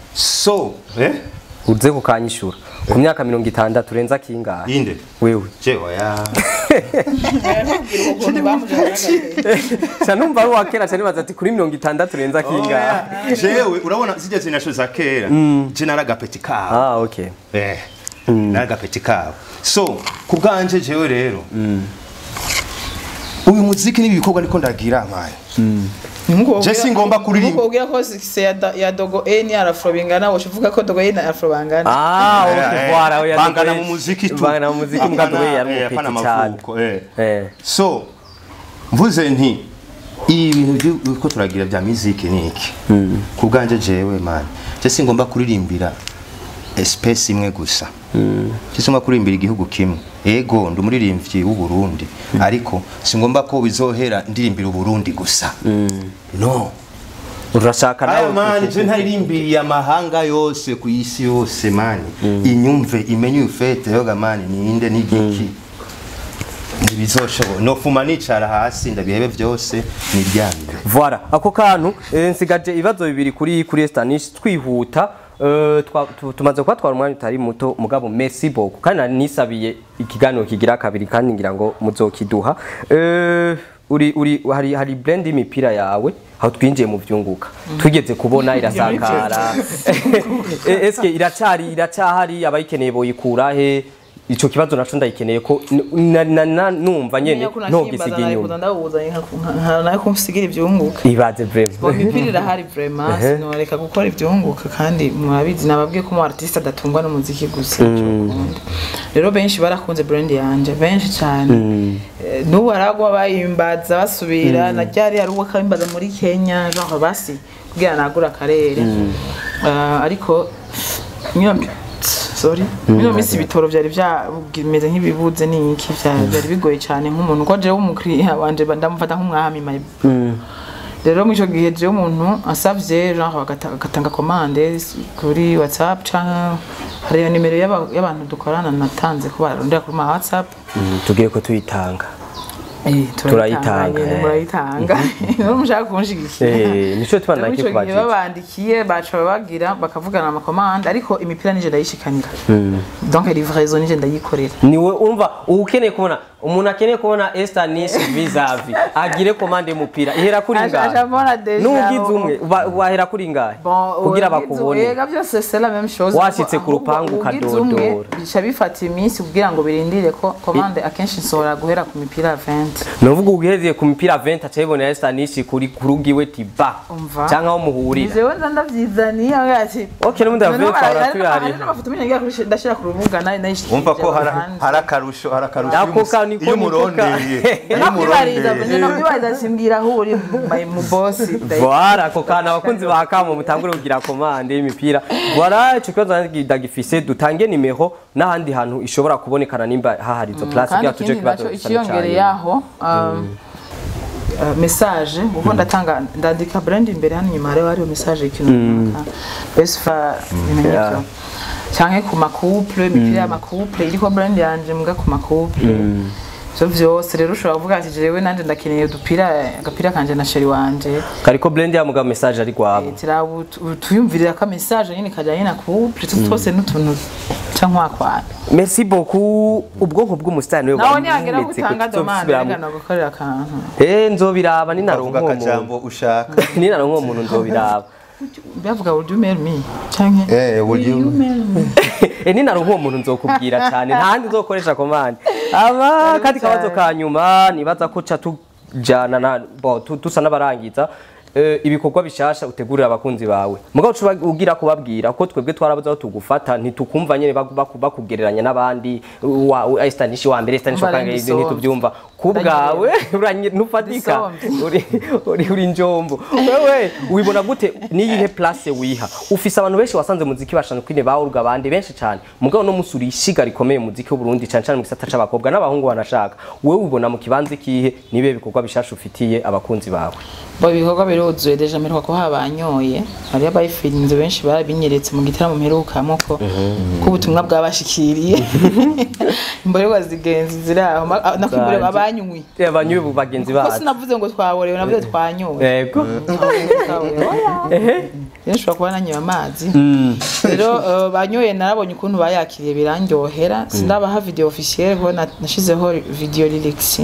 uze kukanyishura ku myaka 60 renza kingahe inde wewe jewe Chanumva ari wakera cyanibaza ati kuri 60 renza kingahe jewe urabona zijya zinasho za kera je naragapeti kawe okay naragapeti kawe so kubganje jewe rero uyu muziki ni ibikorwa niko ndagira amaye Jesse ngomba kuririmba ubwira ko se ya Dogo N Afro bingana wo uvuga ko Dogo N Afro bangana okay bwara oya bangana mu muziki tu bangana mu muziki mugado we yarumupeti cyane so mvuze nti ibintu byo turagira bya muziki niki kubganje jewe man Jesse ngomba kuririmbira espèce imwe gusa kisoma kurimbira igihugu kimwe ego ndumuririmbyi w'u Burundi ariko singomba ko bizohera ndirimbira u Burundi gusa no urashaka nawe man je ntaririmbiye amahanga yose ku isi yose man inyumve imenye ufete yoga man ninde n'igiki nibizoshobo no fuma nicara hasi ndabihebe byose niryamye voilà ako kantu nsigaje ibibazo bibiri kuri Stanish twihuta tumaze kwatwara umwanya utari muto mugabo merci beaucoup kandi nisabiye ikiganiro kigira kabiri kandi ngira ngo muzokiduha hari blend imipira yawe aho twinjiye mu vyunguka twigeze kubona irasakara eske iracyahari abayikeneye boyikura he ico kibazo naco ndayikeneye ko numva nyene ntogisiga inyuma nayo kumsigira ivyunguka ibaze vraiment imipira irahari vraiment sinoreka gukora ivyunguka kandi murabizi nababwiye ko mu artiste adatungwa n'umuziki gusa rero benshi barakunze brand yanje benshi cyane n'ubu aragwa bayimbaza basubira na ryari ari uwo kabimbaza muri Kenya genre basi kugira nagura karere ariko Mino misi bitoro byari byameze nk'ibibuze n'iki byari bigoye cyane nk'umuntu ko je w'umukiriya wanje ndamufata nk'umwami rero mu cyo gihe je umuntu asavye genre agatanga commande kuri WhatsApp canke hari nimero y'abantu dukorana natanze ko barondera kuri ma WhatsApp tugiye ko tuyitanga turayitanga murayitanga no mushaka kunshigikira nico tubana nake kubaje babandikiye baca bagira bakavugana ama commande ariko imipira nije ndayishikanira donc livraison nije ndayikorera niwe umva ukeneye kubona umuntu akeneye kubona Estanis vis-a-vis agire commande y'umupira ihera kuri ngahe n'ugize umwe wahera kuri ngahe kugira bakubone yega byose c'est la même chose washitse ku rupangu kadodora bica bifata iminsi kugira ngo birindire ko commande akenshi nsora guhera ku mipira 20 novuga ugiheze ku mipira 20 acayibona Estanis kuri kurugiwe tiba cyangwa aho muhurira jewe ndavyizaniye ngati okay n'undi avuye kwa tuyari amafoto menye ngiye ndashira ku rubuga nayi umva ko harakarusho y'umurondeye nakubariza simbwira aho uri mu boss voilà ko kana abakunzi ba kamo mutangure kugira commande y'imipira voilà ico kibazo ndagifise dutange nimero n'ahandi hantu ishobora kubonekana nimba hahari izo place bya tuje kibazo cyane yaho message uko ndandika brand imbere hano nyuma hariho message y'ikintu besfa bimenyeko cyangwa ku makouple imipira y'amakouple iriko brand yanje mbwa ku makouple so vyose rero ushobora kuvuga ati jewe nanje ndakeneye agapira kanje na sheri wanje kariko blend ya muga message ari kwabo tuyumvirira ka message nyine kajanye na couple twose n'utuntu cyangwa kwa merci beaucoup ubwonko bw'umusitani we nawe nyangera gutanga domande ngana gukorera akantu nzobiraba ni naronko akajambo ushaka ni naronko umuntu nzobiraba bavuga would you marry me canke would you marry me ni naronko umuntu nzokubwira cyane ntandi nzokoresha commande aba kandi kabazo kanyuma nibaza ko ca tujana na tusa n'abarangiza ibikorwa bishasha utegurira abakunzi bawe mugabo ugira kubabwira ko twebwe twarabuze aho tugufata ntitukumva nyene bakugereranya n'abandi Estanis wa mbere Estanis kange ntitubyumva kubgawe nufatika uri njombo wewe wibona gute niyihe place wiha ufise abantu benshi wasanze muziki bashana kwine bawurga abandi benshi cyane mugabo no musuri ishiga rikomeye muziki w'u Burundi cyane cyane mu gisata c'abakobwa n'abahungu banashaka wewe ubona mu kibanza kihe nibe bikorwa bishasha ufitiye abakunzi bawe bo ibikorwa biruzuye deja mperuka ko habanyoye hari abayifirinze benshi barabinyeretse mu gitaramo mperukamo ko ubutumwa bwabashikiriye imborerwa zigenzi ziraho nakwibore abanywi abanywi bagenzi bacu ko sinavuze ngo twaborewe navuze twanyoye yego nshobora kuba nanyoye amazi rero banyoye narabonye ukuntu bayakiriye birandyohera sindabaha video officielle ho nashizeho video lyrics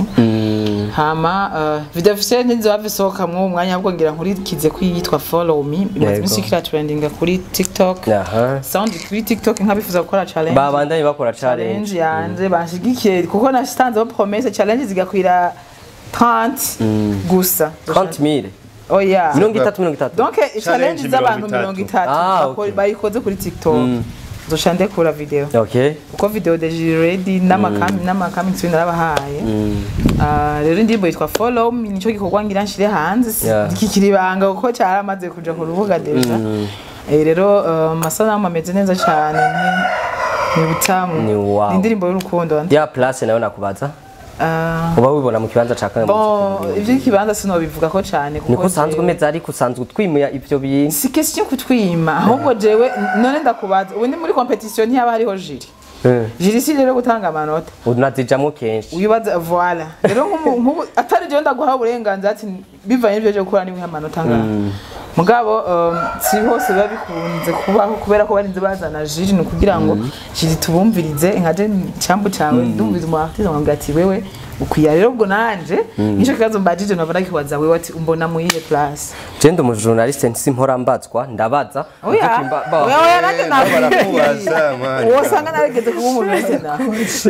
hama video officielle nzo bavisoka mu mwanya bwo ngira nkurikize kwiyitwa follow me music trending kuri TikTok sound kuri TikTok nkabifuza gukora challenge babandanye bakora challenge yanje bashigikiye kuko nashitanze promesse challenge zigakwira 30 gusa 30000 oh yeah 30 donc challenge z'abantu 30 bayikoze kuri TikTok zoshande kura video okay uko video deje ready n'amakami tuni narabahaye rero ndimbo yitwa follow me nico gikorwa ngira nshire hanze ikikiribanga uko cyaramaze kuja ku rubuga deja rero masanamu ameze neza cyane ni butamu indirimbo y'urukundo ya place nayo nakubaza uba wibona mu kibanza caka ivyo kibanza sino bivuga ko cyane kuko niko sanzwe meza ari kusanzwe utwimuya ivyo bintu si question kutwima ahubwo jewe none ndakubaza ubu ndi muri competition ntiyaba hariho jiri jiri si rero gutanga amanota unazijamo kenshi uyibaza voilà rero nk'ubu atari je ndaguha uburenganzira ati bivanye n'ivyo je gukora niwe amanota ngana mugabo si hose biba bikunze kubaho kubera ko barinze bazana jiri no kugira ngo jiri tubumvirize nkaje cyambu cyawe ndumvize mu artiste ngo ati wewe ukwiya rero ubwo nanje nico kibazo mbajije nabona kibaza wewe ati umbona mu yihe place je ndo mu journaliste nsimpora mbazwa ndabaza wewe nanje barakubaza man wosanga narigeze kuba umuntu wese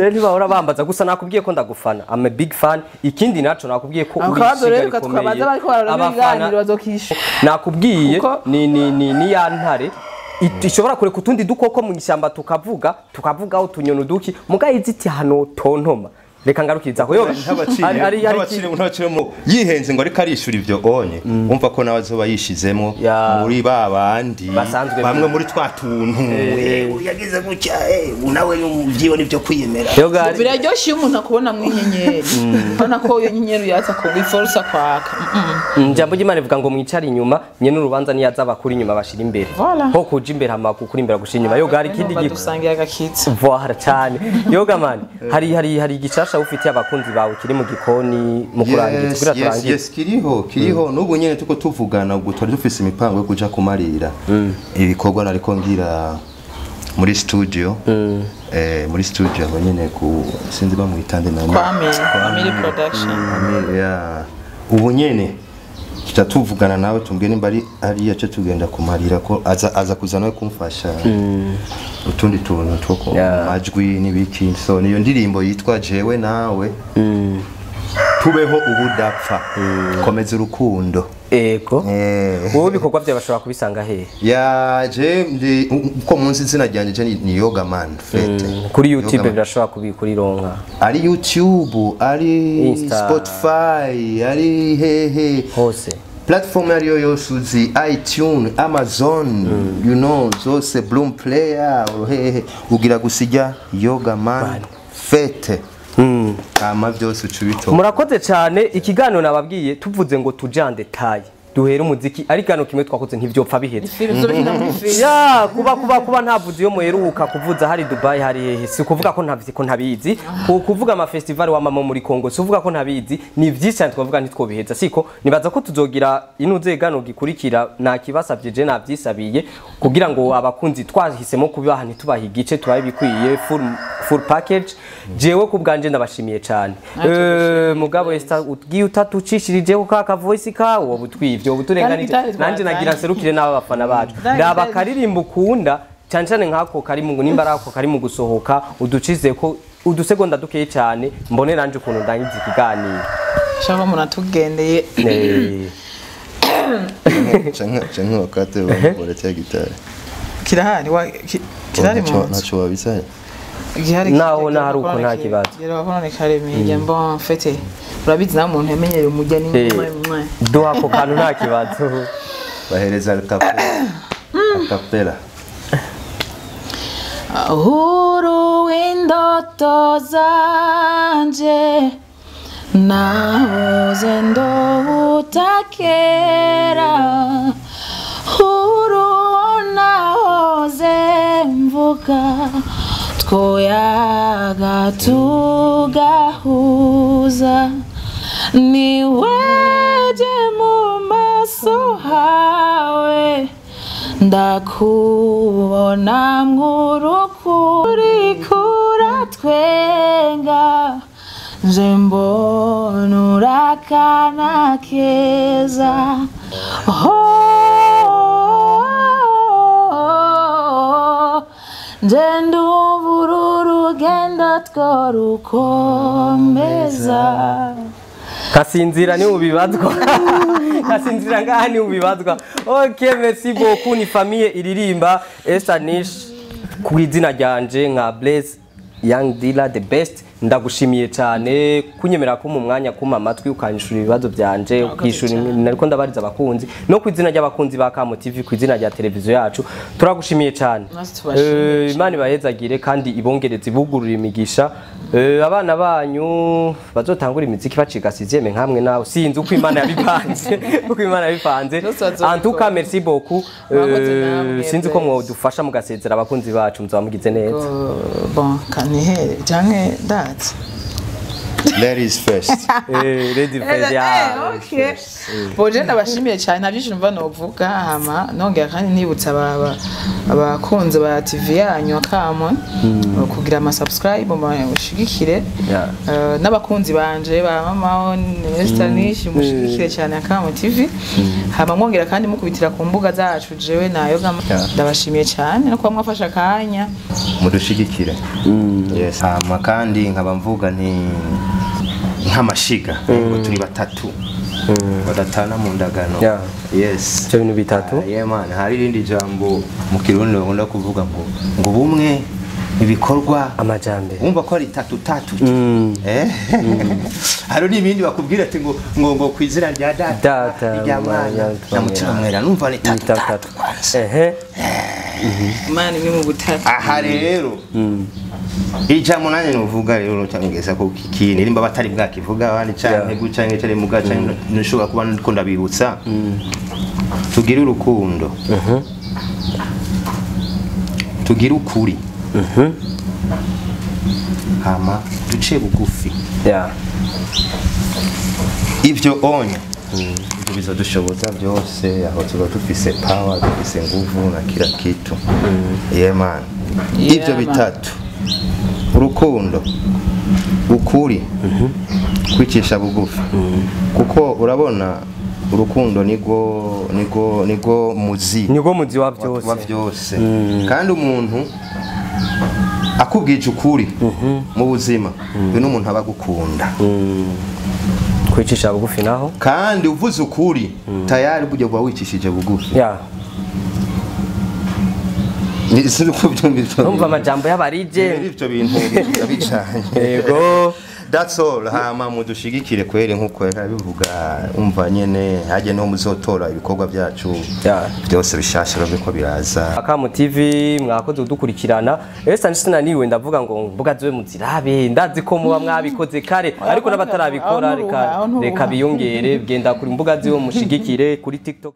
na je bahora bambaza gusa nakubwiye ko ndagufana I'm a big fan ikindi naco nakubwiye ko uri shiga tukabaza bariko bararora ibiganiro bazokisha nakubwiye ni ya ntare ishobora kure kutundi dukoko mu ishyamba tukavuga aho tunyona duki mugaye iziti hano tontoma reka ngarukiriza ko yoga ntabaciremo yihenze ngo ariko arishura ivyo onye umva ko nawe azoba yishizemo muri babandi bamwe muri twa tuntu yagize gutya nawe uvyiwe nivyo kwiyemera biraryoshye iyo umuntu akubona mwinyenyeri ubona ko iyo nyenyeri yaza kubiforsa kwaka njambo ry'Imana ivuga ngo mwicare inyuma nyene urubanza niyaza bakuri inyuma bashira imbere ho kuja imbere hamaku kuri imbere gushira inyuma yoga hari kindi gihe dusangiye agakitse vohara cyane yoga man hari igishasha ufitiye abakunzi bawe kiri mu gikoni mu kurangiza kugira turangize yes kiriho n'ubu nyene tuko tuvugana ubwo twari dufise imipango yo kuja kumarira ibikorwa nariko ngira muri studio muri studio abo nyene ku sinzi ba mu itande na Family production ubu nyene tutatuvugana nawe tumbwe nimba ari yace tugenda kumarira ko aza kuzana we kumfasha utundi tuntu two majwi n'ibiki so niyo ndirimbo yitwa jewe nawe tubeho ubudapfa komeza urukundo ego wowe bikorwa bya bashobora kubisanga he je ndi uko munsi zina ryanje ni Yoga Man Fete kuri YouTube birashobora kubikurironka ari YouTube ari Spotify ari hehe hose platform ariyo yose uzi iTunes Amazon you know zose Bloom Player hehe ugira gusijya Yoga Man Fete kama byose ucubito murakoze cyane ikiganiro nababwiye tuvuze ngo tujande taye duhera umuziki ari gano kimwe twakoze ntivyopfa biheze ya kuba ntavuze yo muheruka kuvuza hari Dubai hari hehe si kuvuga ko ntabizi kuvuga ama festival wa mama muri Kongo si kuvuga ko ntabizi ni vyinshi cyane twavuga ntitwobiheza siko nibaza ko tuzogira inuze gano gikurikira na kibasavye je navyisabiye kugira ngo abakunzi twahisemo kubaha ntitubaha igice tubaye bikwiye full package jewe kubganje ndabashimiye cyane mugabo Esther ugiye utatucishirije ko ka voice kawo butwivyo buturenganije nanje nagira serukire n'aba bafana bacu ndaba karirimbo ukunda cyane cyane nkako kari mu nimba arako kari mu gusohoka uducize ko udusegonda dukeye cyane mbone nanje ukuntu ndangiza ikiganiro shaka umuntu atugendeye canke wakate bora cya gitari kirahari mu naco wabisaya naho nahari uko nta kibazo rero abone karemije mbo mfete urabizi na umuntu yamenyere umujyani n'umwe duha ko kantu nta kibazo bahereza akapela uhuru w'indoto zanje nahoze ndobutakera uhuru nahoze mvuga twoyaga tugahuza niweje mu maso hawe ndakubona mw'urukuri kuratwenga nje mbona urakana keza Njendu urugendo tworukomeza kasinzira ni ubibazwa kasinzira ngaha ni ubibazwa okay merci beaucoup ni famille iririmba Esther Nish ku izina ryanje nka Blaze Young Dealer the best ndagushimiye cyane kunyemera ko mu mwanya kuma amatwi ukanyishura ibibazo byanje ukishura nariko ndabariza abakunzi no ku izina ry'abakunzi ba Kamo TV ku izina rya televiziyo yacu turagushimiye cyane Imana ibahezagire kandi ibongereze ibugurura imigisha abana banyu bazotangura imiziki bacigasize nkamwe nawe sinzi uko Imana yabipanze uko Imana yabipanze en tout cas merci beaucoup sinzi ko mwodufasha mugasezera abakunzi bacu muzamugize neza bon kanihere jange that ladies first ladies first okay boje ndabashimiye cyane ntabyinshi numva novuga hama nongera kandi nibutsa abakunze ba TV yanyu Kamo kugira ama subscribe mushigikire n'abakunzi banje ba mama Esther Nish mushigikire cyane Kamo TV hama mwongera kandi mukubitira ku mbuga zacu jewe nayo ndabashimiye cyane no kuba mwafasha kanya mudushigikire yes hama kandi nkaba mvuga nti nk'amashiga ngo turi batatu badatana mu ndagano yes cyo bintu bitatu man hari irindi jambo mu kirundi bakunda kuvuga ngo bumwe ibikorwa amajambere wumva ko ari tatu hari n'ibindi bakubwira ati ngo kwizira rya data rya mwana na mutima mwera numva ni tatu Imana imwe mu butatu. aha rero ijambo nanjye nuvuga rero cyangeza ko kikini nimba batari bwakivuga abandi cyane gucange cyane mugaca nishobora kuba ndiko ndabirutsa tugire urukundo tugire ukuri hama duce bugufi ivyo onye ibyo bizadushoboza byose aho tuba dufise power dufise nguvu na kila kitu man ivyo bitatu urukundo ukuri kwicisha bugufi kuko urabona urukundo nigo muzi wa byose kandi umuntu akubwije ukuri mu buzima we n'umuntu aba gukunda kwicisha bugufi naho kandi uvuze ukuri tayari buryo bwa wicishije bugufi numva amajambo y'abarije ivyo bintu bicanye yego that's all hama mudushigikire kwere nkuko bivuga umva nyene haje no muzotora ibikorwa byacu byose bishashira biko biraza Akamu TV mwakoze udukurikirana Sina niwe ndavuga ngo mbuga ziwe muzirabe ndazi ko muba mwabikoze kare ariko n'abatarabikora reka biyongere genda kuri mbuga ziwe mushigikire kuri TikTok